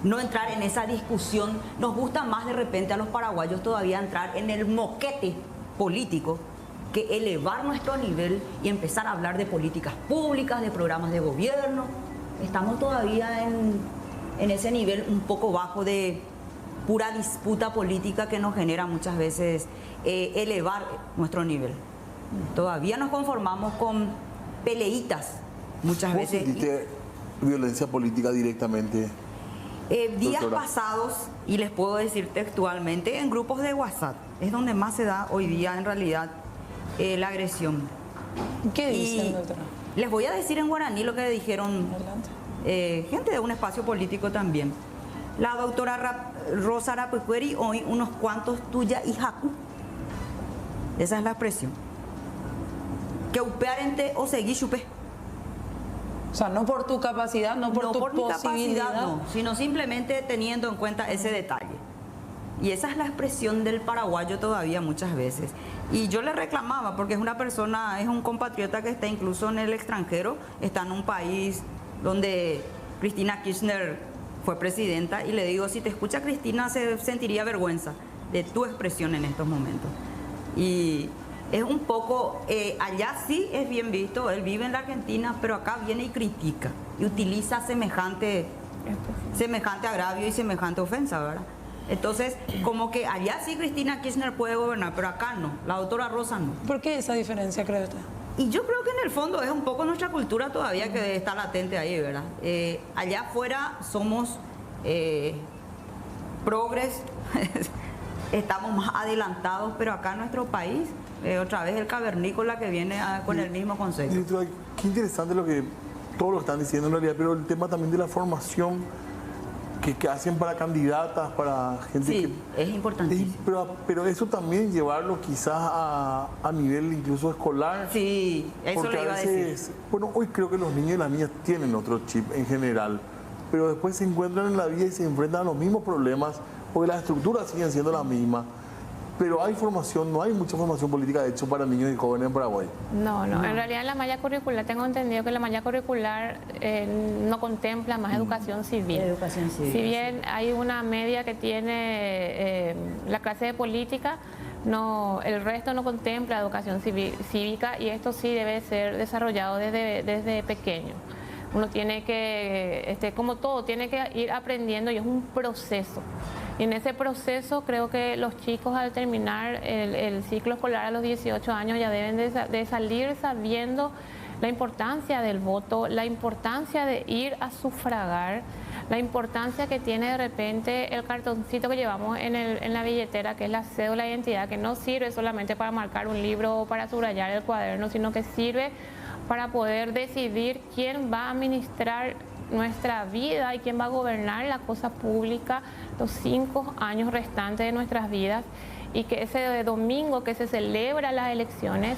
No entrar en esa discusión. Nos gusta más de repente a los paraguayos todavía entrar en el moquete político que elevar nuestro nivel y empezar a hablar de políticas públicas, de programas de gobierno. Estamos todavía en ese nivel un poco bajo de pura disputa política que nos genera muchas veces elevar nuestro nivel. Todavía nos conformamos con peleitas muchas veces. ¿Vos sentiste violencia política directamente? Días pasados, y les puedo decir textualmente, en grupos de WhatsApp es donde más se da hoy día en realidad la agresión. ¿Qué dicen, doctora? Les voy a decir en guaraní lo que dijeron gente de un espacio político también. La doctora Rosa Arapucueri, hoy unos cuantos tuya y jacu. Esa es la expresión. Que upearente o seguí chupe. O sea, no por tu capacidad, no por tu posibilidad, no, sino simplemente teniendo en cuenta ese detalle. Y esa es la expresión del paraguayo todavía muchas veces. Y yo le reclamaba, porque es una persona, es un compatriota que está incluso en el extranjero, está en un país donde Cristina Kirchner fue presidenta, y le digo, si te escucha Cristina se sentiría vergüenza de tu expresión en estos momentos. Y es un poco, allá sí es bien visto, él vive en la Argentina, pero acá viene y critica y utiliza semejante agravio y semejante ofensa, ¿verdad? Entonces, como que allá sí Cristina Kirchner puede gobernar, pero acá no, la doctora Rosa no. ¿Por qué esa diferencia, cree usted? Y yo creo que en el fondo es un poco nuestra cultura todavía que está latente ahí, ¿verdad? Allá afuera somos progres, estamos más adelantados, pero acá en nuestro país, otra vez el cavernícola que viene con el mismo concepto. Directora, qué interesante todo lo que están diciendo en realidad, pero el tema también de la formación que hacen para candidatas, para gente sí, que... es importantísimo. Pero eso también llevarlo quizás a nivel incluso escolar. Sí, eso porque le iba a decir. Bueno, hoy creo que los niños y las niñas tienen otro chip en general, pero después se encuentran en la vida y se enfrentan a los mismos problemas, porque las estructuras siguen siendo las mismas. Pero hay formación, no hay mucha formación política de hecho para niños y jóvenes en Paraguay. No. En realidad en la malla curricular, tengo entendido que la malla curricular no contempla más educación civil. Educación civil. Si bien hay una media que tiene la clase de política, el resto no contempla educación cívica, y esto sí debe ser desarrollado desde pequeño. Uno tiene que, como todo, tiene que ir aprendiendo, y es un proceso. Y en ese proceso creo que los chicos, al terminar el ciclo escolar a los 18 años, ya deben de salir sabiendo la importancia del voto, la importancia de ir a sufragar, la importancia que tiene de repente el cartoncito que llevamos en la billetera, que es la cédula de identidad, que no sirve solamente para marcar un libro o para subrayar el cuaderno, sino que sirve para poder decidir quién va a administrar nuestra vida y quién va a gobernar la cosa pública los 5 años restantes de nuestras vidas, y que ese domingo que se celebra las elecciones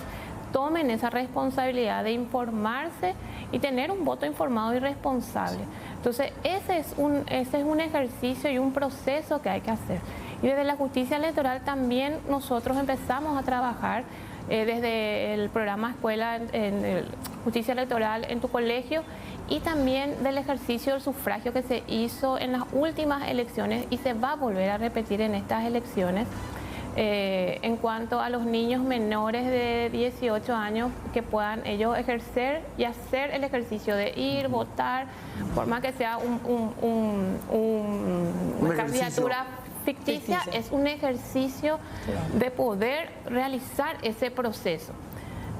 tomen esa responsabilidad de informarse y tener un voto informado y responsable. Entonces ese es un ejercicio y un proceso que hay que hacer. Y desde la justicia electoral también nosotros empezamos a trabajar desde el programa Escuela en Justicia Electoral en tu colegio, y también del ejercicio del sufragio que se hizo en las últimas elecciones y se va a volver a repetir en estas elecciones, en cuanto a los niños menores de 18 años, que puedan ellos ejercer y hacer el ejercicio de ir, votar, por más que sea una candidatura ficticia, es un ejercicio de poder realizar ese proceso.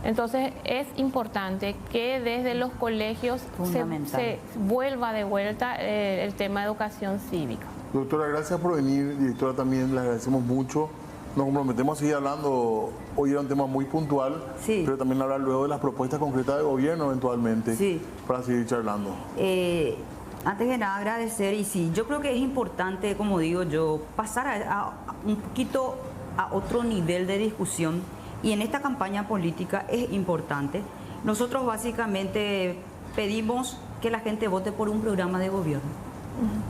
Entonces es importante que desde los colegios se vuelva de vuelta el tema de educación cívica. Doctora, gracias por venir. Directora, también le agradecemos mucho. Nos comprometemos a seguir hablando. Hoy era un tema muy puntual, sí, pero también hablar luego de las propuestas concretas del gobierno eventualmente, sí, para seguir charlando. Antes de nada agradecer, y sí, yo creo que es importante, como digo yo, pasar a un poquito a otro nivel de discusión. Y en esta campaña política es importante. Nosotros básicamente pedimos que la gente vote por un programa de gobierno.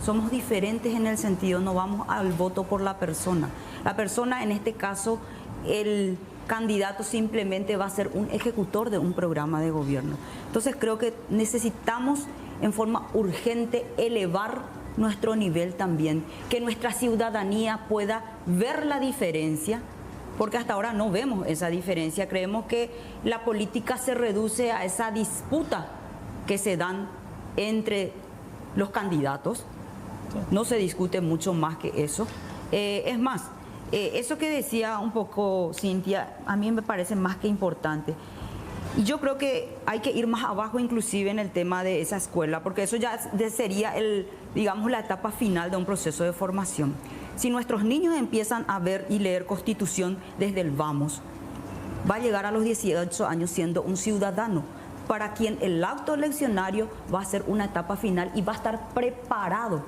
Somos diferentes en el sentido, no vamos al voto por la persona. La persona, en este caso, el candidato simplemente va a ser un ejecutor de un programa de gobierno. Entonces creo que necesitamos en forma urgente elevar nuestro nivel también, que nuestra ciudadanía pueda ver la diferencia, porque hasta ahora no vemos esa diferencia. Creemos que la política se reduce a esa disputa que se dan entre los candidatos. No se discute mucho más que eso. Es más, eso que decía un poco Cintia, a mí me parece más que importante. Y yo creo que hay que ir más abajo inclusive en el tema de esa escuela, porque eso ya sería digamos, la etapa final de un proceso de formación. Si nuestros niños empiezan a ver y leer Constitución desde el vamos, va a llegar a los 18 años siendo un ciudadano, para quien el acto eleccionario va a ser una etapa final y va a estar preparado.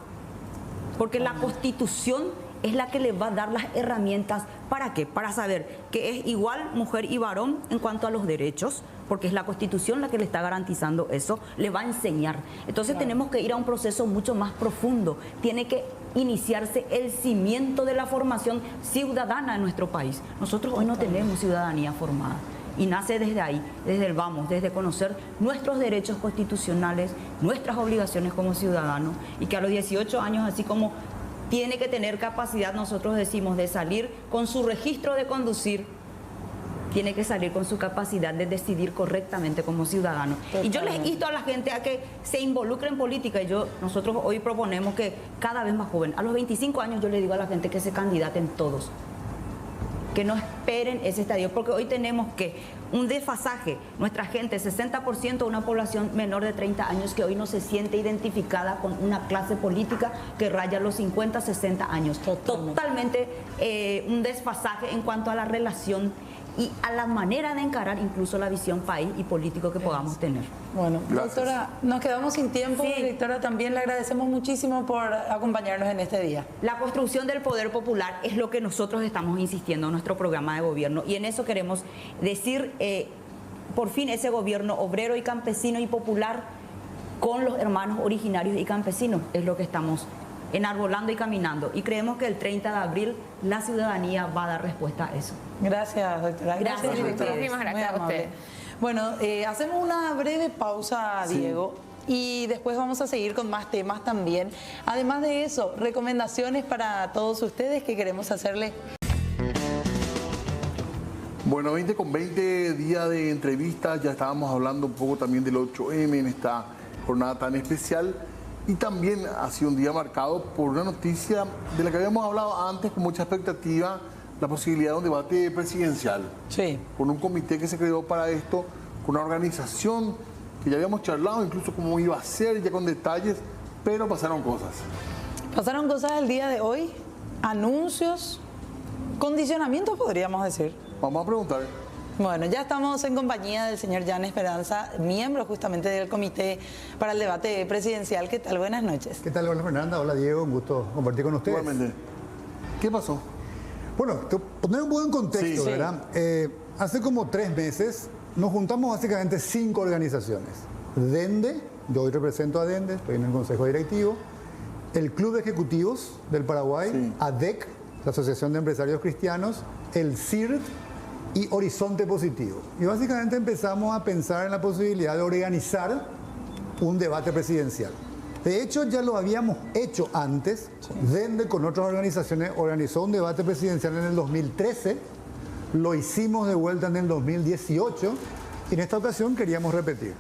Porque la Constitución es la que le va a dar las herramientas. ¿Para qué? Para saber que es igual mujer y varón en cuanto a los derechos, porque es la Constitución la que le está garantizando eso, le va a enseñar. Entonces tenemos que ir a un proceso mucho más profundo. Tiene que iniciarse el cimiento de la formación ciudadana en nuestro país. Nosotros hoy no tenemos ciudadanía formada. Y nace desde ahí, desde el vamos, desde conocer nuestros derechos constitucionales, nuestras obligaciones como ciudadanos, y que a los 18 años, así como tiene que tener capacidad, nosotros decimos, de salir con su registro de conducir, tiene que salir con su capacidad de decidir correctamente como ciudadano. Y yo les insto a la gente a que se involucre en política. Y nosotros hoy proponemos que cada vez más joven, a los 25 años yo le digo a la gente que se candidaten todos, que no esperen ese estadio, porque hoy tenemos que un desfasaje, nuestra gente, 60% de una población menor de 30 años que hoy no se siente identificada con una clase política que raya los 50, 60 años. Totalmente un desfasaje en cuanto a la relación y a la manera de encarar incluso la visión país y político que podamos tener. Bueno, gracias. Doctora, nos quedamos sin tiempo. Sí. Directora, también le agradecemos muchísimo por acompañarnos en este día. La construcción del poder popular es lo que nosotros estamos insistiendo en nuestro programa de gobierno, y en eso queremos decir, por fin, ese gobierno obrero y campesino y popular con los hermanos originarios y campesinos es lo que estamos enarbolando y caminando, y creemos que el 30 de abril la ciudadanía va a dar respuesta a eso. Gracias, doctora. Gracias, directora. muchísimas gracias Muy a usted. amable. Bueno, hacemos una breve pausa, Sí. Diego, y después vamos a seguir con más temas también. Además de eso, recomendaciones para todos ustedes que queremos hacerles. Bueno, 20 con 20 días de entrevistas, ya estábamos hablando un poco también del 8M en esta jornada tan especial, y también ha sido un día marcado por una noticia de la que habíamos hablado antes con mucha expectativa, la posibilidad de un debate presidencial, Sí. con un comité que se creó para esto, con una organización que ya habíamos charlado incluso cómo iba a ser, ya con detalles, pero pasaron cosas. Pasaron cosas el día de hoy, anuncios, condicionamientos, podríamos decir. Vamos a preguntar. Bueno, ya estamos en compañía del señor Jan Esperanza, miembro justamente del Comité para el Debate Presidencial. ¿Qué tal? Buenas noches. ¿Qué tal? Hola Fernanda, hola Diego, un gusto compartir con ustedes. Igualmente. ¿Qué pasó? Bueno, te poner un poco en contexto, Sí. ¿verdad? Hace como 3 meses nos juntamos básicamente 5 organizaciones. DENDE, yo hoy represento a DENDE, estoy en el Consejo Directivo, el Club de Ejecutivos del Paraguay, Sí. ADEC, la Asociación de Empresarios Cristianos, el CIRT y Horizonte Positivo. Y básicamente empezamos a pensar en la posibilidad de organizar un debate presidencial. De hecho, ya lo habíamos hecho antes. DENDE con otras organizaciones organizó un debate presidencial en el 2013, lo hicimos de vuelta en el 2018 y en esta ocasión queríamos repetir.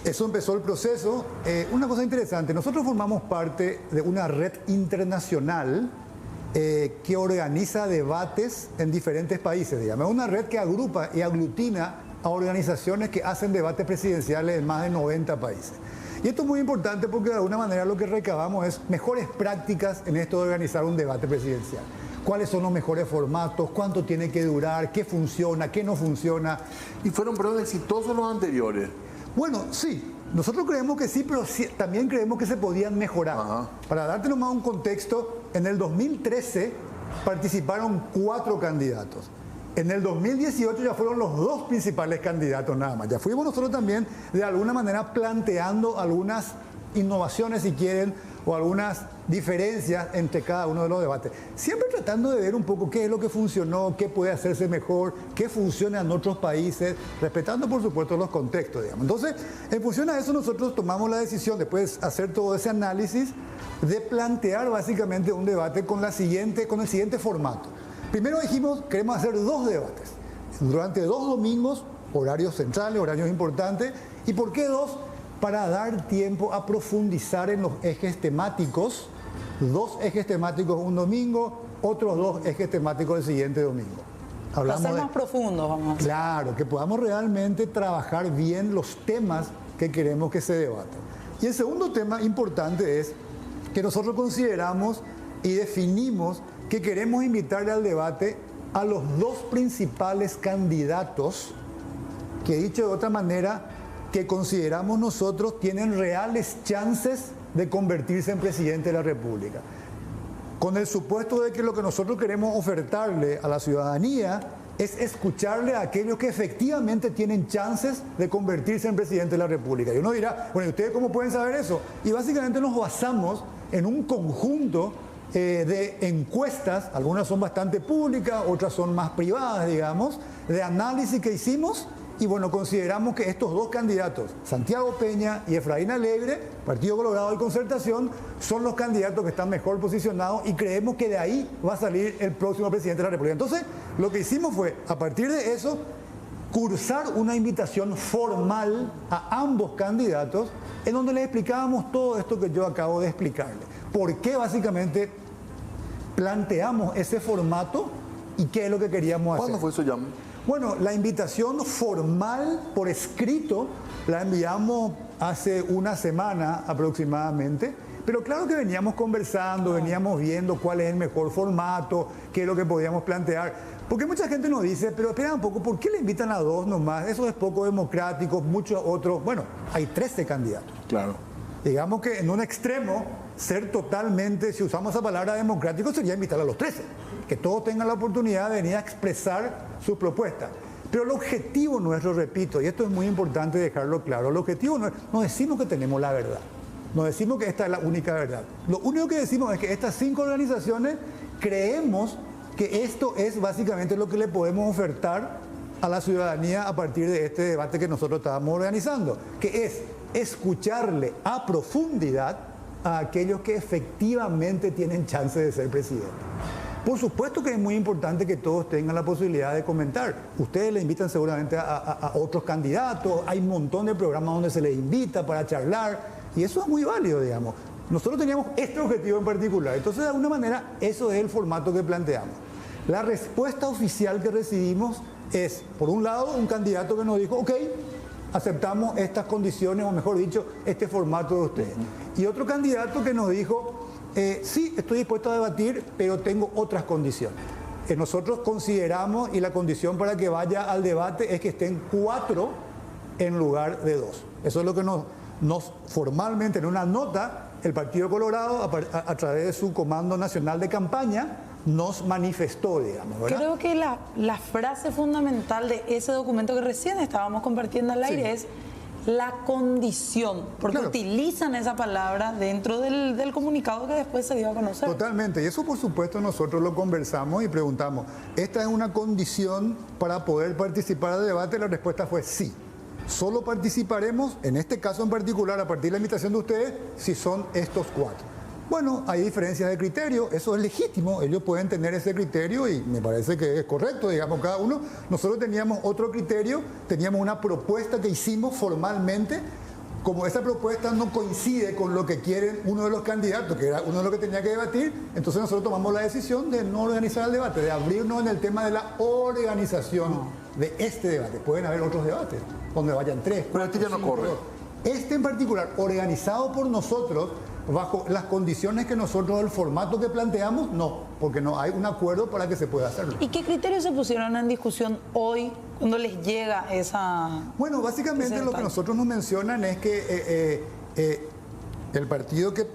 Eso empezó el proceso. Una cosa interesante, nosotros formamos parte de una red internacional que organiza debates en diferentes países, digamos. Es una red que agrupa y aglutina a organizaciones que hacen debates presidenciales en más de 90 países. Y esto es muy importante porque de alguna manera lo que recabamos es mejores prácticas en esto de organizar un debate presidencial. ¿Cuáles son los mejores formatos? ¿Cuánto tiene que durar? ¿Qué funciona? ¿Qué no funciona? Y fueron, pero exitosos los anteriores. Bueno, sí, nosotros creemos que sí, pero sí, también creemos que se podían mejorar. Ajá. Para darte nomás un contexto, en el 2013 participaron 4 candidatos. En el 2018 ya fueron los 2 principales candidatos nada más. Ya fuimos nosotros también de alguna manera planteando algunas innovaciones, si quieren, o algunas diferencias entre cada uno de los debates. Siempre tratando de ver un poco qué es lo que funcionó, qué puede hacerse mejor, qué funciona en otros países, respetando por supuesto los contextos, digamos. Entonces, en función a eso nosotros tomamos la decisión, después de hacer todo ese análisis, de plantear básicamente un debate con el siguiente formato. Primero dijimos, queremos hacer 2 debates, durante 2 domingos, horarios centrales, horarios importantes. ¿Y por qué 2? Para dar tiempo a profundizar en los ejes temáticos, 2 ejes temáticos un domingo, otros 2 ejes temáticos el siguiente domingo. Para ser más profundos, vamos. Claro, que podamos realmente trabajar bien los temas que queremos que se debatan. Y el segundo tema importante es que nosotros consideramos y definimos que queremos invitarle al debate a los 2 principales candidatos que, dicho de otra manera, que consideramos nosotros tienen reales chances de convertirse en presidente de la República. Con el supuesto de que lo que nosotros queremos ofertarle a la ciudadanía es escucharle a aquellos que efectivamente tienen chances de convertirse en presidente de la República. Y uno dirá, bueno, ¿y ustedes cómo pueden saber eso? Y básicamente nos basamos en un conjunto de encuestas, algunas son bastante públicas, otras son más privadas, digamos, de análisis que hicimos Y bueno, consideramos que estos dos candidatos, Santiago Peña y Efraín Alegre, Partido Colorado y Concertación, son los candidatos que están mejor posicionados y creemos que de ahí va a salir el próximo presidente de la República. Entonces, lo que hicimos fue, a partir de eso, cursar una invitación formal a ambos candidatos en donde les explicábamos todo esto que yo acabo de explicarles. ¿Por qué básicamente planteamos ese formato y qué es lo que queríamos hacer? ¿Cuándo fue eso, ya? Bueno, la invitación formal por escrito la enviamos hace una semana aproximadamente, pero claro que veníamos conversando, veníamos viendo cuál es el mejor formato, qué es lo que podíamos plantear. Porque mucha gente nos dice, pero espera un poco, ¿por qué le invitan a dos nomás? Eso es poco democrático, muchos otros. Bueno, hay 13 candidatos. Claro. Digamos que en un extremo, ser totalmente, si usamos esa palabra democrático, sería invitar a los 13. Que todos tengan la oportunidad de venir a expresar sus propuestas. Pero el objetivo nuestro, repito, y esto es muy importante dejarlo claro, el objetivo no decimos que tenemos la verdad, no decimos que esta es la única verdad. Lo único que decimos es que estas 5 organizaciones creemos que esto es básicamente lo que le podemos ofertar a la ciudadanía a partir de este debate que nosotros estábamos organizando, que es escucharle a profundidad a aquellos que efectivamente tienen chance de ser presidente. Por supuesto que es muy importante que todos tengan la posibilidad de comentar. Ustedes le invitan seguramente a otros candidatos, hay un montón de programas donde se les invita para charlar, y eso es muy válido, digamos. Nosotros teníamos este objetivo en particular, entonces de alguna manera eso es el formato que planteamos. La respuesta oficial que recibimos es, por un lado, un candidato que nos dijo, ok, aceptamos estas condiciones, o mejor dicho, este formato de ustedes. Y otro candidato que nos dijo, sí, estoy dispuesto a debatir, pero tengo otras condiciones. Nosotros consideramos, y la condición para que vaya al debate es que estén 4 en lugar de 2. Eso es lo que nos formalmente en una nota, el Partido Colorado, a través de su Comando Nacional de Campaña, nos manifestó, digamos, ¿verdad? Creo que la frase fundamental de ese documento que recién estábamos compartiendo al aire es la condición, porque utilizan esa palabra dentro del comunicado que después se dio a conocer. Totalmente, y eso por supuesto nosotros lo conversamos y preguntamos, ¿esta es una condición para poder participar del debate? La respuesta fue sí. Solo participaremos, en este caso en particular, a partir de la invitación de ustedes, si son estos 4. Bueno, hay diferencias de criterio, eso es legítimo, ellos pueden tener ese criterio y me parece que es correcto, digamos, cada uno. Nosotros teníamos otro criterio, teníamos una propuesta que hicimos formalmente. Como esa propuesta no coincide con lo que quieren uno de los candidatos, que era uno de los que tenía que debatir, entonces nosotros tomamos la decisión de no organizar el debate, de abrirnos en el tema de la organización de este debate. Pueden haber otros debates, donde vayan 3, 4, pero este ya no corre. Este en particular, organizado por nosotros, bajo las condiciones que nosotros, el formato que planteamos, no, porque no hay un acuerdo para que se pueda hacerlo. ¿Y qué criterios se pusieron en discusión hoy cuando les llega esa... Bueno, básicamente lo que nosotros nos mencionan es que el partido que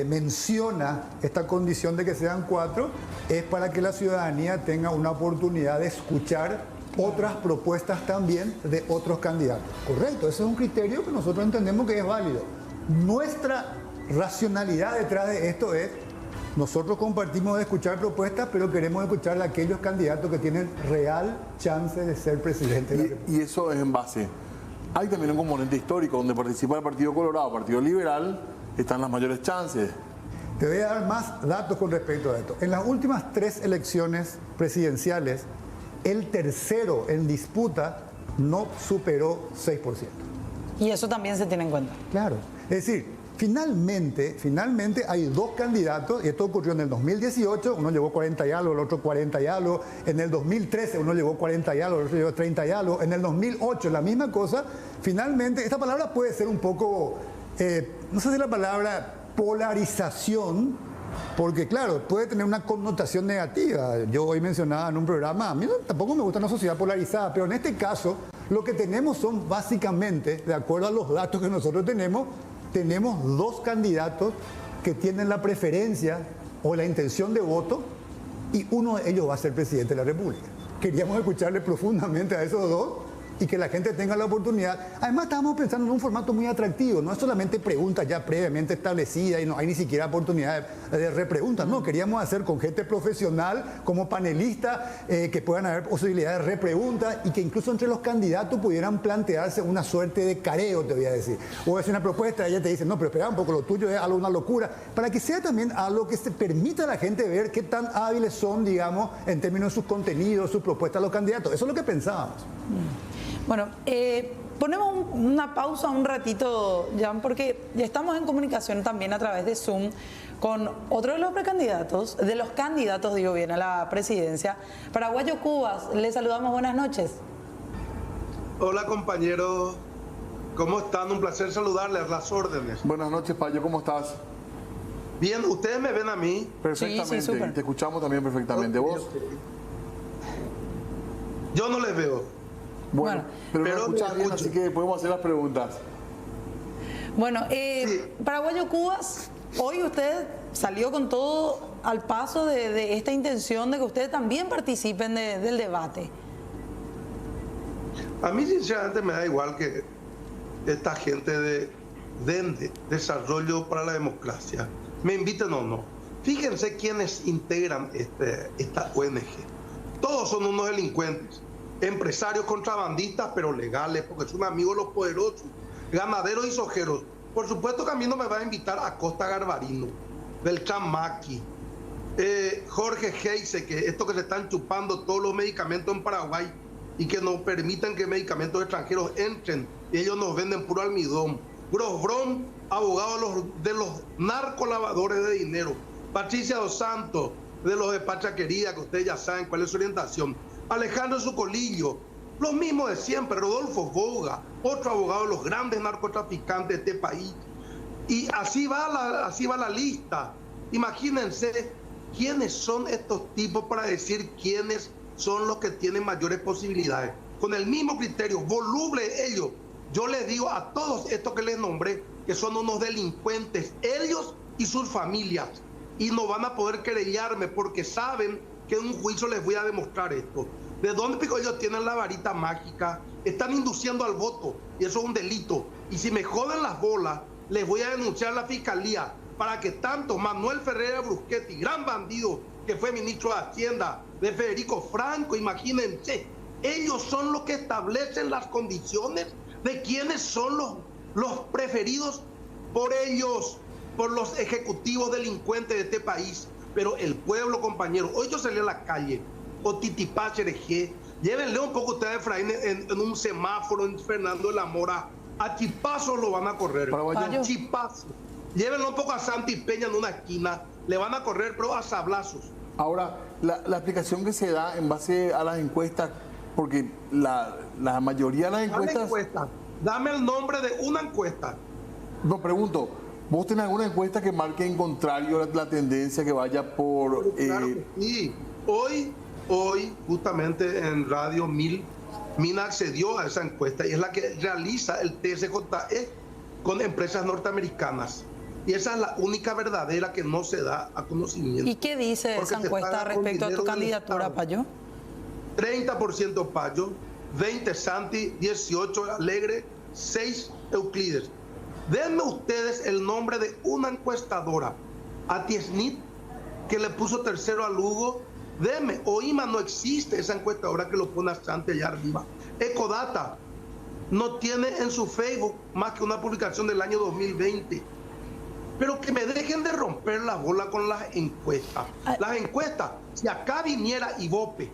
menciona esta condición de que sean 4 es para que la ciudadanía tenga una oportunidad de escuchar otras propuestas también de otros candidatos. Correcto, ese es un criterio que nosotros entendemos que es válido. Nuestra racionalidad detrás de esto es, nosotros compartimos de escuchar propuestas, pero queremos escuchar a aquellos candidatos que tienen real chance de ser presidente de la República. Y eso es en base. Hay también un componente histórico donde participa el Partido Colorado, el Partido Liberal, están las mayores chances. Te voy a dar más datos con respecto a esto. En las últimas 3 elecciones presidenciales, el tercero en disputa no superó 6%. Y eso también se tiene en cuenta. Claro. Es decir, finalmente hay 2 candidatos, y esto ocurrió en el 2018, uno llevó 40 y algo, el otro 40 y algo, en el 2013 uno llevó 40 y algo, el otro llevó 30 y algo, en el 2008 la misma cosa. Finalmente, esta palabra puede ser un poco, no sé si la palabra polarización, porque claro, puede tener una connotación negativa. Yo hoy mencionaba en un programa, a mí tampoco me gusta una sociedad polarizada, pero en este caso lo que tenemos son básicamente, de acuerdo a los datos que nosotros tenemos 2 candidatos que tienen la preferencia o la intención de voto y uno de ellos va a ser presidente de la República. Queríamos escucharle profundamente a esos 2 y que la gente tenga la oportunidad. Además, estábamos pensando en un formato muy atractivo, no es solamente preguntas ya previamente establecidas y no hay ni siquiera oportunidad de repreguntas, no, queríamos hacer con gente profesional, como panelista, que puedan haber posibilidades de repreguntas y que incluso entre los candidatos pudieran plantearse una suerte de careo, te voy a decir. O es una propuesta, ella te dice, no, pero espera un poco, lo tuyo es algo, una locura, para que sea también algo que se permita a la gente ver qué tan hábiles son, digamos, en términos de sus contenidos, sus propuestas a los candidatos. Eso es lo que pensábamos. Bueno, ponemos una pausa un ratito, Jan, porque ya estamos en comunicación también a través de Zoom con otro de los precandidatos, de los candidatos, digo bien, a la presidencia, Paraguayo Cubas. Les saludamos, buenas noches. Hola compañeros, ¿cómo están? Un placer saludarles, las órdenes. Buenas noches, Payo, ¿cómo estás? Bien, ¿ustedes me ven a mí? Perfectamente, Sí, súper. te escuchamos también perfectamente. ¿Vos? Yo no les veo. Bueno, pero pero nos escuchás te bien, escucho. así que podemos hacer las preguntas. Bueno, Paraguayo Cubas, hoy usted salió con todo al paso de esta intención de que ustedes también participen del debate. A mí sinceramente me da igual que esta gente de DENDE, Desarrollo para la Democracia, me inviten o no. Fíjense quiénes integran esta ONG. Todos son unos delincuentes, empresarios contrabandistas, pero legales, porque son amigos de los poderosos, ganaderos y sojeros. Por supuesto que a mí no me va a invitar a Costa Garbarino, Beltrán Maqui, Jorge Geise, que esto que se están chupando todos los medicamentos en Paraguay y que no permitan que medicamentos extranjeros entren y ellos nos venden puro almidón. Grosbron, abogado de los narcolavadores de dinero. Patricia Dos Santos, de los de Pacha Querida, que ustedes ya saben cuál es su orientación. Alejandro Zucolillo, lo mismo de siempre. Rodolfo Boga, otro abogado de los grandes narcotraficantes de este país. Y así va la lista. Imagínense quiénes son estos tipos para decir quiénes son los que tienen mayores posibilidades. Con el mismo criterio, voluble ellos, yo les digo a todos estos que les nombré que son unos delincuentes, ellos y sus familias, y no van a poder querellarme porque saben que en un juicio les voy a demostrar esto. ¿De dónde pico ellos tienen la varita mágica? Están induciendo al voto y eso es un delito. Y si me joden las bolas, les voy a denunciar a la fiscalía para que tanto Manuel Ferreira Bruschetti, gran bandido que fue ministro de Hacienda de Federico Franco, imagínense, ellos son los que establecen las condiciones de quiénes son los preferidos por ellos, por los ejecutivos delincuentes de este país. Pero el pueblo, compañero, hoy yo salí a la calle, o Titipá, Chereje, llévenle un poco ustedes, Efraín, en un semáforo en Fernando de la Mora, a chipazos lo van a correr. Paraguayo. Chipazos. Llévenle un poco a Santi Peña en una esquina, le van a correr, pero a sablazos. Ahora, la explicación que se da en base a las encuestas, porque la mayoría de las encuestas... Dame el nombre de una encuesta. No, pregunto, ¿vos tenés alguna encuesta que marque en contrario la tendencia que vaya por... Claro que sí. Hoy, justamente en Radio 1000, Mina accedió a esa encuesta y es la que realiza el TSJE con empresas norteamericanas. Y esa es la única verdadera que no se da a conocimiento. ¿Y qué dice Porque esa se encuesta paga con respecto a tu dinero del candidatura, Estado. Payo? 30% Payo, 20 Santi, 18 Alegre, 6 Euclides. Denme ustedes el nombre de una encuestadora, a Tiesnit, que le puso tercero a Lugo. Denme, OIMA no existe esa encuestadora que lo pone a Santi allá arriba. Ecodata no tiene en su Facebook más que una publicación del año 2020. Pero que me dejen de romper la bola con las encuestas. Las encuestas, si acá viniera Ibope,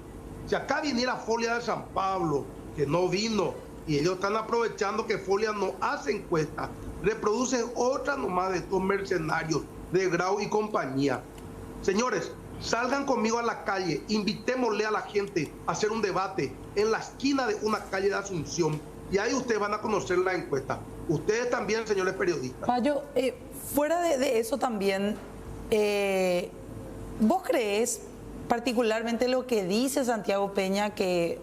si acá viniera Folia de San Pablo, que no vino, y ellos están aprovechando que Folia no hace encuestas, reproducen otra nomás de estos mercenarios de Grau y compañía. Señores, salgan conmigo a la calle, invitémosle a la gente a hacer un debate en la esquina de una calle de Asunción, y ahí ustedes van a conocer la encuesta. Ustedes también, señores periodistas. Payo, fuera de eso también, ¿vos crees particularmente lo que dice Santiago Peña, que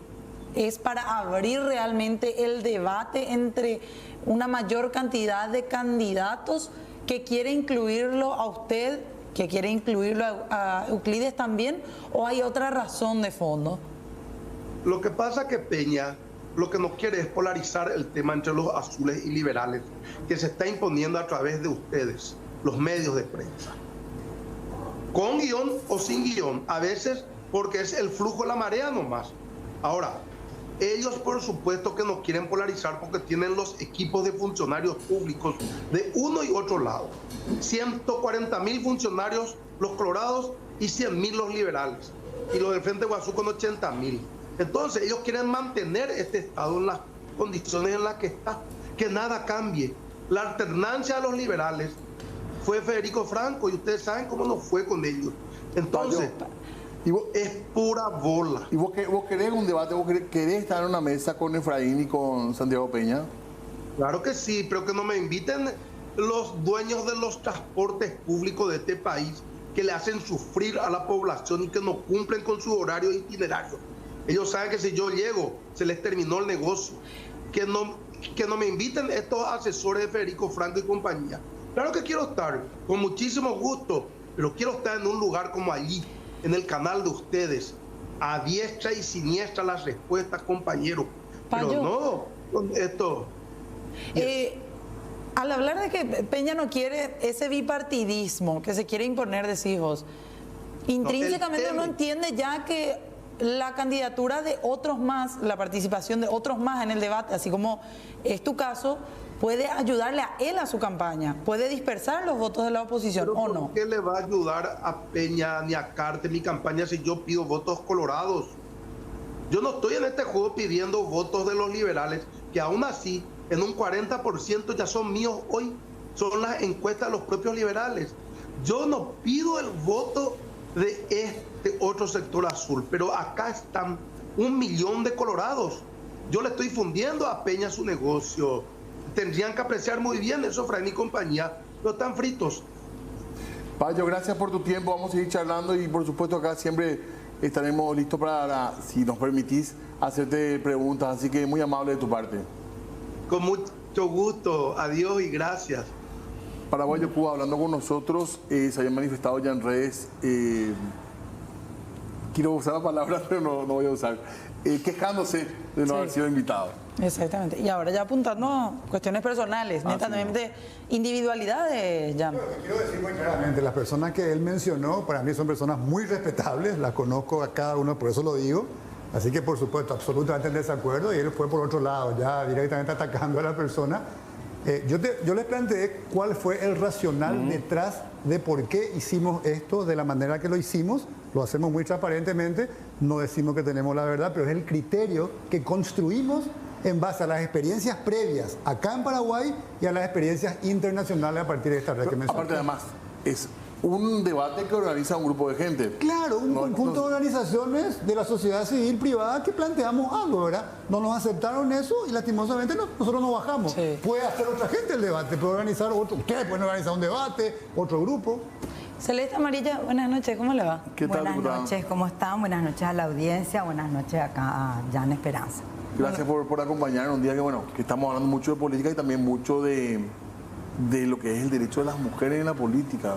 es para abrir realmente el debate entre una mayor cantidad de candidatos que quiere incluirlo a usted, que quiere incluirlo a Euclides también, o hay otra razón de fondo? Lo que pasa es que Peña lo que no quiere es polarizar el tema entre los azules y liberales, que se está imponiendo a través de ustedes, los medios de prensa. Con guión o sin guión, a veces porque es el flujo de la marea nomás. Ahora, ellos por supuesto que no quieren polarizar porque tienen los equipos de funcionarios públicos de uno y otro lado. 140.000 funcionarios los colorados y 100.000 los liberales. Y los del Frente Guazú con 80.000. Entonces ellos quieren mantener este Estado en las condiciones en las que está, que nada cambie. La alternancia de los liberales fue Federico Franco y ustedes saben cómo nos fue con ellos. Entonces, es pura bola. ¿Y vos querés un debate? ¿Vos querés estar en una mesa con Efraín y con Santiago Peña? Claro que sí, pero que no me inviten los dueños de los transportes públicos de este país, que le hacen sufrir a la población y que no cumplen con su horario itinerario. Ellos saben que si yo llego, se les terminó el negocio. Que no me inviten estos asesores de Federico Franco y compañía. Claro que quiero estar, con muchísimo gusto, pero quiero estar en un lugar como allí, en el canal de ustedes, a diestra y siniestra las respuestas, compañeros. Pero no, con esto... Al hablar de que Peña no quiere ese bipartidismo que se quiere imponer, decís vos, intrínsecamente uno entiende ya que la candidatura de otros más, la participación de otros más en el debate, así como es tu caso, puede ayudarle a él a su campaña, puede dispersar los votos de la oposición, ¿o no? ¿Por qué le va a ayudar a Peña ni a Carter mi campaña si yo pido votos colorados? Yo no estoy en este juego pidiendo votos de los liberales, que aún así en un 40% ya son míos hoy, son las encuestas de los propios liberales. Yo no pido el voto de este otro sector azul, pero acá están 1 millón de colorados. Yo le estoy fundiendo a Peña su negocio. Tendrían que apreciar muy bien eso, Efraín y compañía, no están fritos. Payo, gracias por tu tiempo, vamos a seguir charlando y por supuesto acá siempre estaremos listos para, si nos permitís, hacerte preguntas, así que muy amable de tu parte. Con mucho gusto, adiós y gracias. Paraguayo Cuba, hablando con nosotros, se habían manifestado ya en redes, quiero usar la palabra, pero no voy a usar, quejándose de no haber sido invitado. Exactamente, y ahora ya apuntando a cuestiones personales, netamente individualidades, Jan. Quiero decir muy claramente, las personas que él mencionó, para mí son personas muy respetables, las conozco a cada uno, por eso lo digo. Así que, por supuesto, absolutamente en desacuerdo, y él fue por otro lado, ya directamente atacando a la persona. Yo les planteé cuál fue el racional detrás de por qué hicimos esto de la manera que lo hicimos. Lo hacemos muy transparentemente, no decimos que tenemos la verdad, pero es el criterio que construimos en base a las experiencias previas acá en Paraguay y a las experiencias internacionales a partir de esta red que mencioné. Aparte, además, es un debate que organiza un grupo de gente. Claro, un conjunto de organizaciones de la sociedad civil privada que planteamos algo, ¿verdad? No nos aceptaron eso y lastimosamente nosotros nos bajamos. Sí. Puede hacer otra gente el debate, puede organizar otro, ustedes pueden organizar un debate, otro grupo. Celeste Amarilla, buenas noches, ¿cómo le va? ¿Qué tal, Buenas diputada? noches, ¿cómo están? Buenas noches a la audiencia, buenas noches acá a Jan Esperanza. Gracias por acompañarnos un día que estamos hablando mucho de política y también mucho de lo que es el derecho de las mujeres en la política.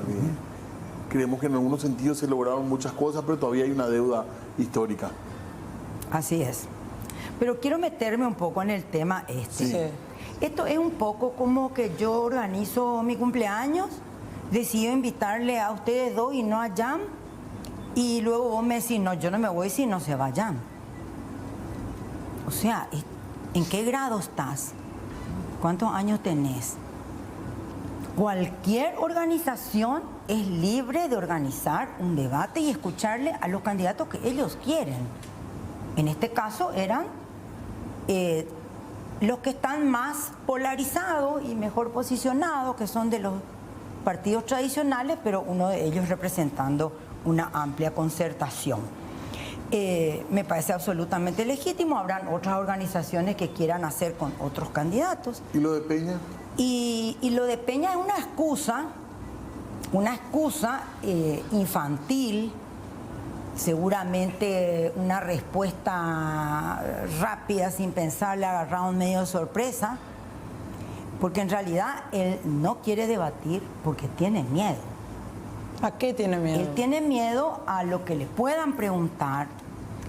Creemos que en algunos sentidos se lograron muchas cosas, pero todavía hay una deuda histórica. Así es. Pero quiero meterme un poco en el tema este. Sí. Esto es un poco como que yo organizo mi cumpleaños, decido invitarle a ustedes dos y no a Jan, y luego vos me decís, no, yo no me voy si no se va Jan. O sea, ¿en qué grado estás? ¿Cuántos años tenés? Cualquier organización es libre de organizar un debate y escucharle a los candidatos que ellos quieren. En este caso eran los que están más polarizados y mejor posicionados, que son de los partidos tradicionales, pero uno de ellos representando una amplia concertación. Me parece absolutamente legítimo. Habrán otras organizaciones que quieran hacer con otros candidatos. ¿Y lo de Peña? Y lo de Peña es una excusa infantil, seguramente una respuesta rápida, sin pensar, le agarraron medio de sorpresa, porque en realidad él no quiere debatir porque tiene miedo. ¿A qué tiene miedo? Él tiene miedo a lo que le puedan preguntar.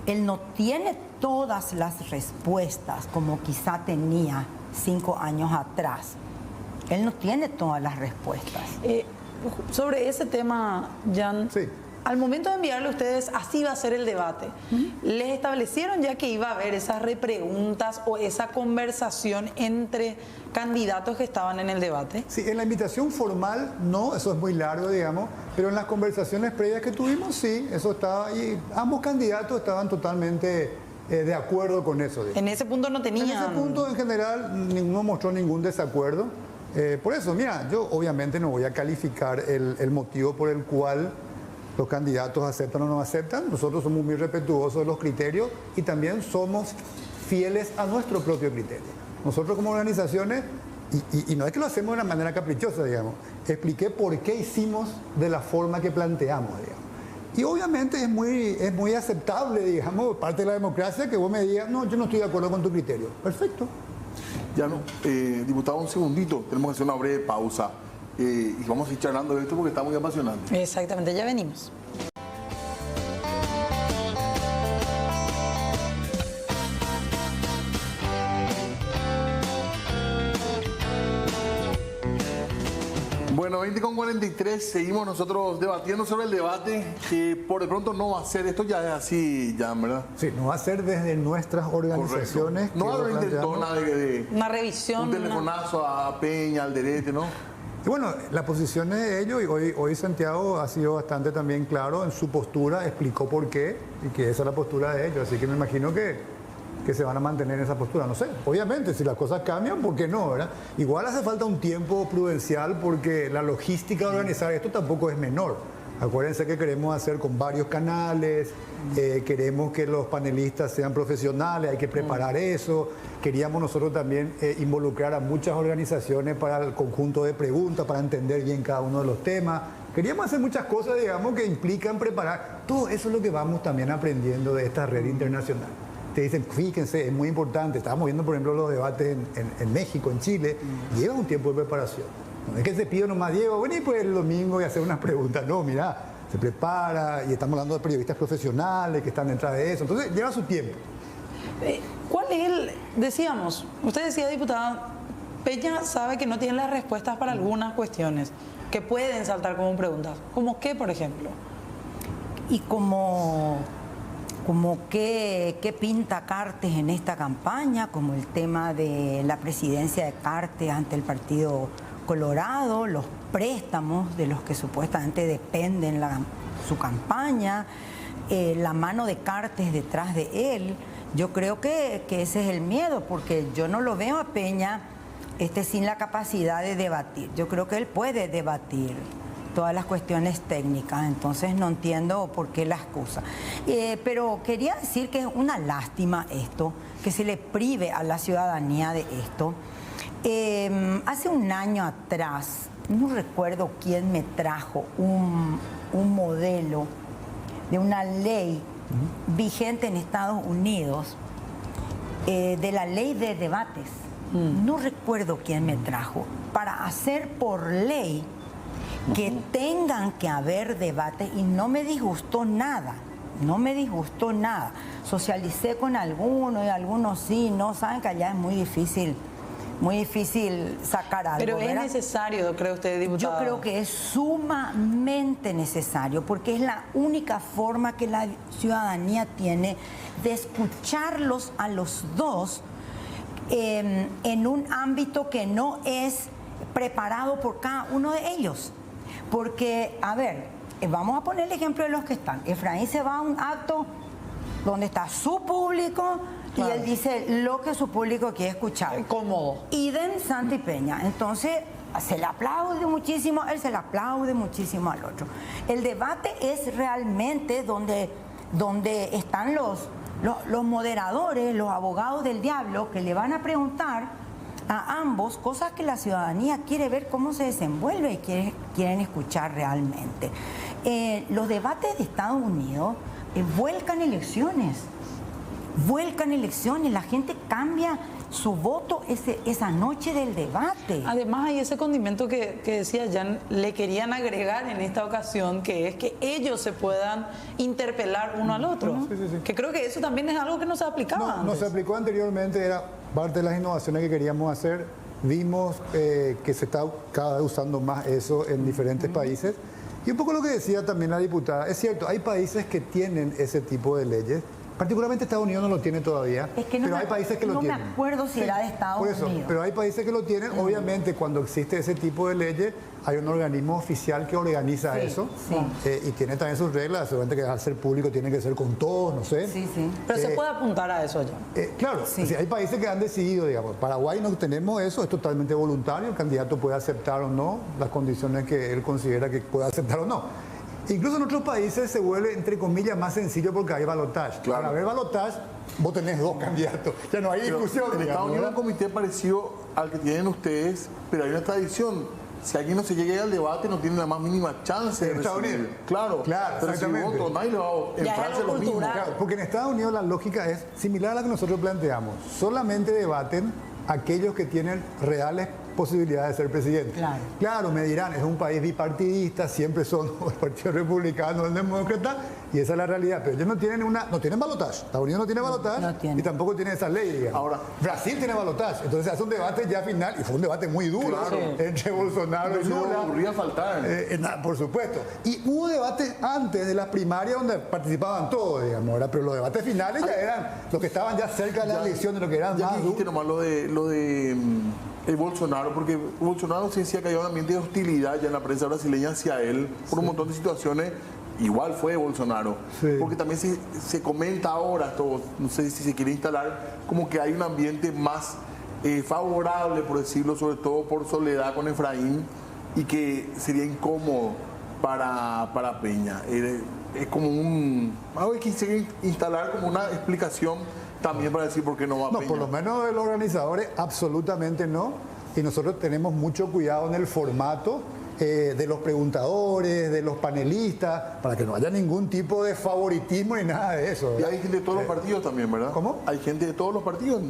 Él no tiene todas las respuestas como quizá tenía 5 años atrás. Él no tiene todas las respuestas. Sobre ese tema, Jan, Sí. al momento de enviarle a ustedes, así va a ser el debate. ¿Les establecieron ya que iba a haber esas repreguntas o esa conversación entre candidatos que estaban en el debate? Sí, en la invitación formal no, eso es muy largo, digamos, pero en las conversaciones previas que tuvimos, sí, eso estaba, y ambos candidatos estaban totalmente de acuerdo con eso, digamos. En ese punto no tenían... En ese punto, en general, ninguno mostró ningún desacuerdo. Por eso, mira, yo obviamente no voy a calificar el motivo por el cual los candidatos aceptan o no aceptan. Nosotros somos muy respetuosos de los criterios y también somos fieles a nuestro propio criterio. Nosotros como organizaciones, y no es que lo hacemos de una manera caprichosa, digamos, expliqué por qué hicimos de la forma que planteamos, digamos. Y obviamente es muy aceptable, digamos, parte de la democracia que vos me digas, no, yo no estoy de acuerdo con tu criterio. Perfecto. Ya no, diputado, un segundito, tenemos que hacer una breve pausa y vamos a ir charlando de esto porque está muy apasionante. Exactamente, ya venimos. Bueno, 20:43, seguimos nosotros debatiendo sobre el debate, que por de pronto no va a ser, esto ya es así, ya, ¿verdad? Sí, no va a ser desde nuestras organizaciones. Correcto. No que lo habrá intentona planteamos. de Una revisión. un telefonazo a Peña, al Derete, ¿no? Y bueno, la posición de ellos, y hoy Santiago ha sido bastante también claro en su postura, explicó por qué, y que esa es la postura de ellos, así que me imagino que se van a mantener en esa postura, no sé, obviamente si las cosas cambian, ¿por qué no, verdad? Igual hace falta un tiempo prudencial porque la logística de organizar esto tampoco es menor. Acuérdense que queremos hacer con varios canales, queremos que los panelistas sean profesionales, hay que preparar eso. Queríamos nosotros también involucrar a muchas organizaciones para el conjunto de preguntas, para entender bien cada uno de los temas. Queríamos hacer muchas cosas, digamos, que implican preparar. Todo eso es lo que vamos también aprendiendo de esta red internacional. Te dicen, fíjense, es muy importante. Estábamos viendo, por ejemplo, los debates en México, en Chile. Lleva un tiempo de preparación. No es que se pide nomás, Diego, vení pues el domingo y hacer unas preguntas. No, mira, se prepara y estamos hablando de periodistas profesionales que están detrás de eso. Entonces, lleva su tiempo. ¿Cuál es el...? Decíamos, usted decía, diputada, Peña sabe que no tiene las respuestas para algunas cuestiones que pueden saltar como preguntas. ¿Cómo qué, por ejemplo? Y como qué pinta Cartes en esta campaña, como el tema de la presidencia de Cartes ante el Partido Colorado, los préstamos de los que supuestamente dependen su campaña, la mano de Cartes detrás de él. Yo creo que ese es el miedo, porque yo no lo veo a Peña sin la capacidad de debatir. Yo creo que él puede debatir todas las cuestiones técnicas, entonces no entiendo por qué la excusa. Pero quería decir que es una lástima esto, que se le prive a la ciudadanía de esto. Hace un año atrás, no recuerdo quién me trajo un modelo de una ley vigente en Estados Unidos, de la ley de debates. No recuerdo quién me trajo, para hacer por ley que tengan que haber debates, y no me disgustó nada, Socialicé con algunos y algunos sí, no, saben que allá es muy difícil sacar algo. Pero es ¿verdad? necesario, ¿cree usted, diputado? Yo creo que es sumamente necesario, porque es la única forma que la ciudadanía tiene de escucharlos a los dos en un ámbito que no es preparado por cada uno de ellos. Porque, a ver, vamos a poner el ejemplo de los que están. Efraín se va a un acto donde está su público, claro, y él dice lo que su público quiere escuchar. Cómodo. Idem Santi Peña. Entonces, se le aplaude muchísimo, él se le aplaude muchísimo al otro. El debate es realmente donde están los moderadores, los abogados del diablo, que le van a preguntar a ambos cosas que la ciudadanía quiere ver cómo se desenvuelve y quieren escuchar realmente. Los debates de Estados Unidos vuelcan elecciones, la gente cambia su voto esa noche del debate. Además hay ese condimento que decía Jan, le querían agregar en esta ocasión, que es que ellos se puedan interpelar uno al otro. Que creo que eso también es algo que no se aplicaba antes. No se aplicó anteriormente, era parte de las innovaciones que queríamos hacer. Vimos que se está cada vez usando más eso en diferentes países. Y un poco lo que decía también la diputada, es cierto, hay países que tienen ese tipo de leyes. Particularmente Estados Unidos no lo tiene todavía, Es que no pero me- hay países que lo no me tienen. acuerdo si era de Estados por eso, Unidos. pero hay países que lo tienen. Obviamente, cuando existe ese tipo de leyes, hay un organismo oficial que organiza Sí, eso sí. y tiene también sus reglas. Seguramente que al ser público tiene que ser con todos, no sé. Sí, sí. Pero se puede apuntar a eso ya. Claro, Sí. sí, hay países que han decidido, digamos, Paraguay no tenemos eso, es totalmente voluntario, el candidato puede aceptar o no las condiciones que él considera que puede aceptar o no. Incluso en otros países se vuelve, entre comillas, más sencillo porque hay balotaje. Claro. Al haber balotaje, vos tenés dos candidatos, ya no hay Pero discusión. en Estados digamos, Unidos hay un ¿verdad? comité parecido al que tienen ustedes, pero hay una tradición. Si alguien no se llega al debate, no tiene la más mínima chance de En Estados recibir. Unidos. Claro, Claro, pero si exactamente. voto, nadie lo va a... En Ya es Francia algo lo mismo. cultural. Claro, porque en Estados Unidos la lógica es similar a la que nosotros planteamos. Solamente debaten aquellos que tienen reales posibilidades de ser presidente. Claro. Me dirán, es un país bipartidista, siempre son el Partido Republicano, el Demócrata, y esa es la realidad. Pero ellos no tienen balotaje. Estados Unidos no tiene balotaje no tiene. y tampoco tiene esa ley, digamos. Ahora- Brasil tiene balotaje. Entonces hace un debate ya final, y fue un debate muy duro Claro. entre Bolsonaro y No se Lula. ocurría faltar. Por supuesto. Y hubo debates antes de las primarias donde participaban todos, digamos, ¿verdad? Pero los debates finales ya eran los que estaban ya cerca de la elección, de lo que eran Ya más dijiste duros. nomás lo de el Bolsonaro, porque Bolsonaro se decía que había un ambiente de hostilidad ya en la prensa brasileña hacia él por un montón de situaciones. Igual fue Bolsonaro, Sí. porque también se comenta ahora, esto, no sé si se quiere instalar, como que hay un ambiente más favorable, por decirlo, sobre todo por Soledad con Efraín, y que sería incómodo para Peña. Es como algo que quise instalar como una explicación también para decir por qué no va No, Peña. por lo menos de los organizadores, absolutamente no. Y nosotros tenemos mucho cuidado en el formato de los preguntadores, de los panelistas, para que no haya ningún tipo de favoritismo ni nada de eso. Y ¿verdad? hay gente de todos los partidos también, ¿verdad? ¿Cómo? Hay gente de todos los partidos,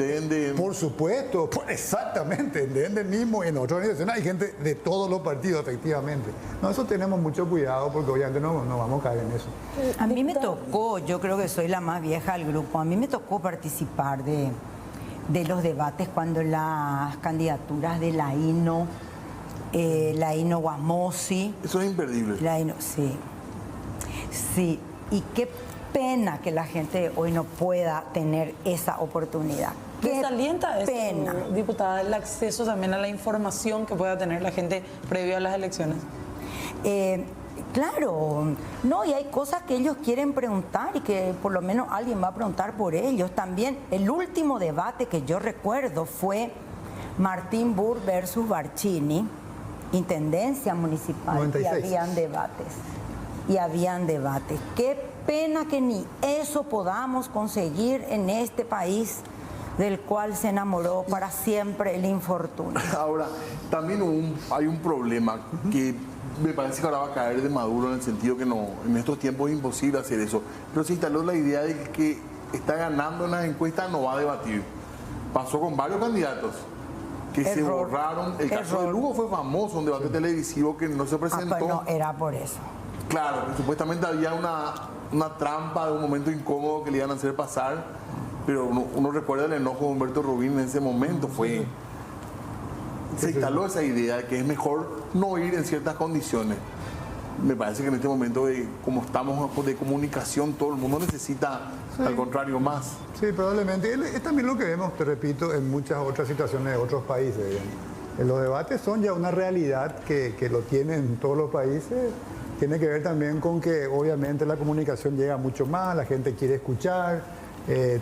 Por supuesto, exactamente, en DENDE mismo, en otras organizaciones hay gente de todos los partidos, efectivamente. No, eso tenemos mucho cuidado porque obviamente no vamos a caer en eso. A mí me tocó, yo creo que soy la más vieja del grupo, a mí me tocó participar de los debates cuando las candidaturas de la INO Guamosi, Eso es imperdible. sí, sí, y qué pena que la gente de hoy no pueda tener esa oportunidad. Qué Desalienta esto, pena. diputada, el acceso también a la información que pueda tener la gente previo a las elecciones. Claro, no, y hay cosas que ellos quieren preguntar y que por lo menos alguien va a preguntar por ellos. También el último debate que yo recuerdo fue Martín Burr versus Barcini, Intendencia Municipal, 96. y habían debates. Qué pena que ni eso podamos conseguir en este país del cual se enamoró para siempre el infortunio. Ahora, también hay un problema que me parece que ahora va a caer de Maduro en el sentido que no, en estos tiempos es imposible hacer eso. Pero se instaló la idea de que está ganando en las encuestas, no va a debatir. Pasó con varios candidatos que se Error. borraron. El caso de Error. Lugo fue famoso, un debate televisivo que no se presentó. Pues no, era por eso. Claro, que supuestamente había una trampa de un momento incómodo que le iban a hacer pasar, pero uno recuerda el enojo de Humberto Rubín en ese momento. Se instaló esa idea de que es mejor no ir en ciertas condiciones. Me parece que en este momento, como estamos de comunicación, todo el mundo necesita, al contrario, más. Sí, probablemente. Es también lo que vemos, te repito, en muchas otras situaciones de otros países. Los debates son ya una realidad que lo tienen todos los países. Tiene que ver también con que obviamente la comunicación llega mucho más, la gente quiere escuchar,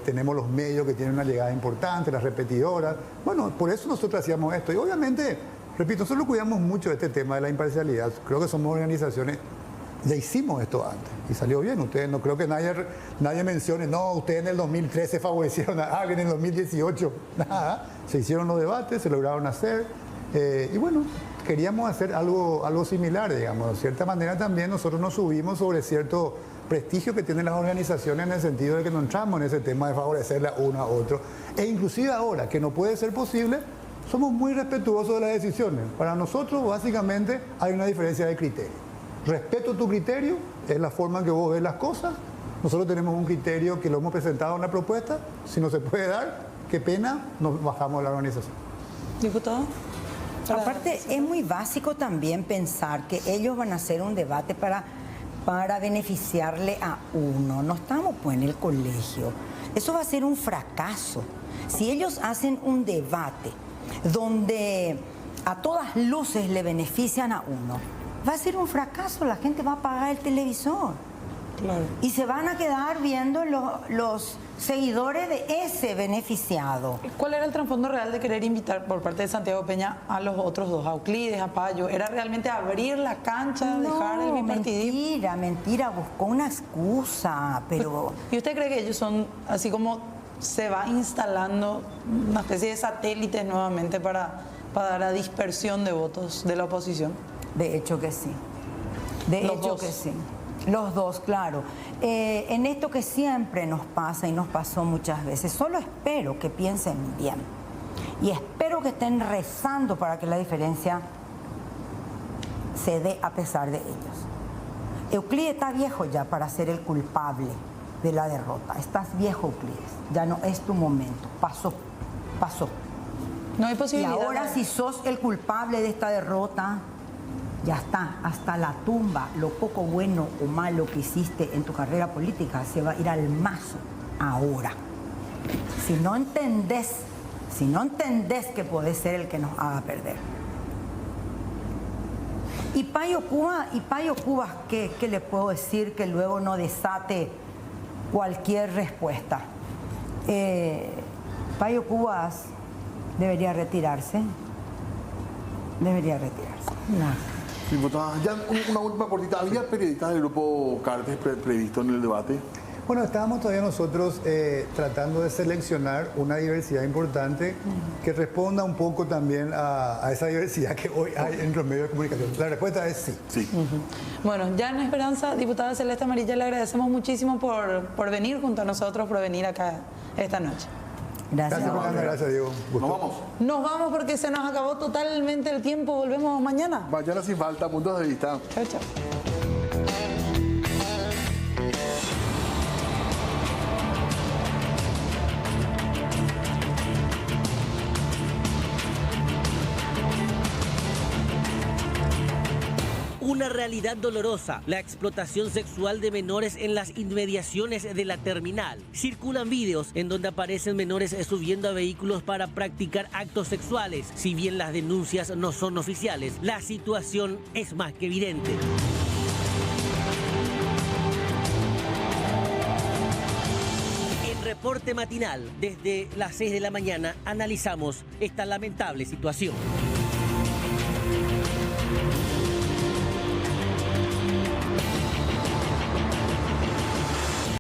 tenemos los medios que tienen una llegada importante, las repetidoras. Bueno, por eso nosotros hacíamos esto. Y obviamente, repito, nosotros cuidamos mucho de este tema de la imparcialidad. Creo que somos organizaciones, ya hicimos esto antes y salió bien. Ustedes, no creo que nadie mencione, no, ustedes en el 2013 favorecieron a alguien, en el 2018, nada. Se hicieron los debates, se lograron hacer. Y bueno, queríamos hacer algo similar, digamos. De cierta manera también nosotros nos subimos sobre cierto prestigio que tienen las organizaciones en el sentido de que no entramos en ese tema de favorecerle a uno a otro. E inclusive ahora, que no puede ser posible, somos muy respetuosos de las decisiones. Para nosotros, básicamente, hay una diferencia de criterio. Respeto tu criterio, es la forma en que vos ves las cosas. Nosotros tenemos un criterio que lo hemos presentado en la propuesta. Si no se puede dar, qué pena, nos bajamos de la organización. Diputado. Aparte, es muy básico también pensar que ellos van a hacer un debate para beneficiarle a uno. No estamos pues en el colegio. Eso va a ser un fracaso. Si ellos hacen un debate donde a todas luces le benefician a uno, va a ser un fracaso. La gente va a apagar el televisor. Claro. Y se van a quedar viendo los seguidores de ese beneficiado. ¿Cuál era el trasfondo real de querer invitar por parte de Santiago Peña a los otros dos, a Euclides, a Payo? ¿Era realmente abrir la cancha, dejar el bipartidismo? Mentira, buscó una excusa, pero... ¿Y usted cree que ellos son, así como se va instalando una especie de satélites nuevamente para la dispersión de votos de la oposición? De hecho que sí. Que sí. Los dos, claro. En esto que siempre nos pasa y nos pasó muchas veces, solo espero que piensen bien y espero que estén rezando para que la diferencia se dé a pesar de ellos. Euclides está viejo ya para ser el culpable de la derrota. Estás viejo, Euclides. Ya no es tu momento. Pasó. No hay Y posibilidad. ahora si sos el culpable de esta derrota, ya está, hasta la tumba, lo poco bueno o malo que hiciste en tu carrera política se va a ir al mazo ahora. Si no entendés que podés ser el que nos haga perder. Y Payo Cubas, ¿qué le puedo decir que luego no desate cualquier respuesta? Payo Cubas debería retirarse. No. Diputada, ya una última cortita. ¿Había periodistas del grupo Cartes previsto en el debate? Bueno, estábamos todavía nosotros tratando de seleccionar una diversidad importante que responda un poco también a esa diversidad que hoy hay en los medios de comunicación. La respuesta es sí. Sí. Bueno, ya en Esperanza, diputada Celeste Amarilla, le agradecemos muchísimo por venir junto a nosotros, por venir acá esta noche. Gracias. Gracias, Diego. Gusto. Nos vamos. Nos vamos porque se nos acabó totalmente el tiempo. Volvemos mañana. Mañana sin falta, puntos de vista. Chao, chao. Una realidad dolorosa, la explotación sexual de menores en las inmediaciones de la terminal. Circulan videos en donde aparecen menores subiendo a vehículos para practicar actos sexuales. Si bien las denuncias no son oficiales, la situación es más que evidente. En Reporte Matinal, desde las 6 de la mañana, analizamos esta lamentable situación.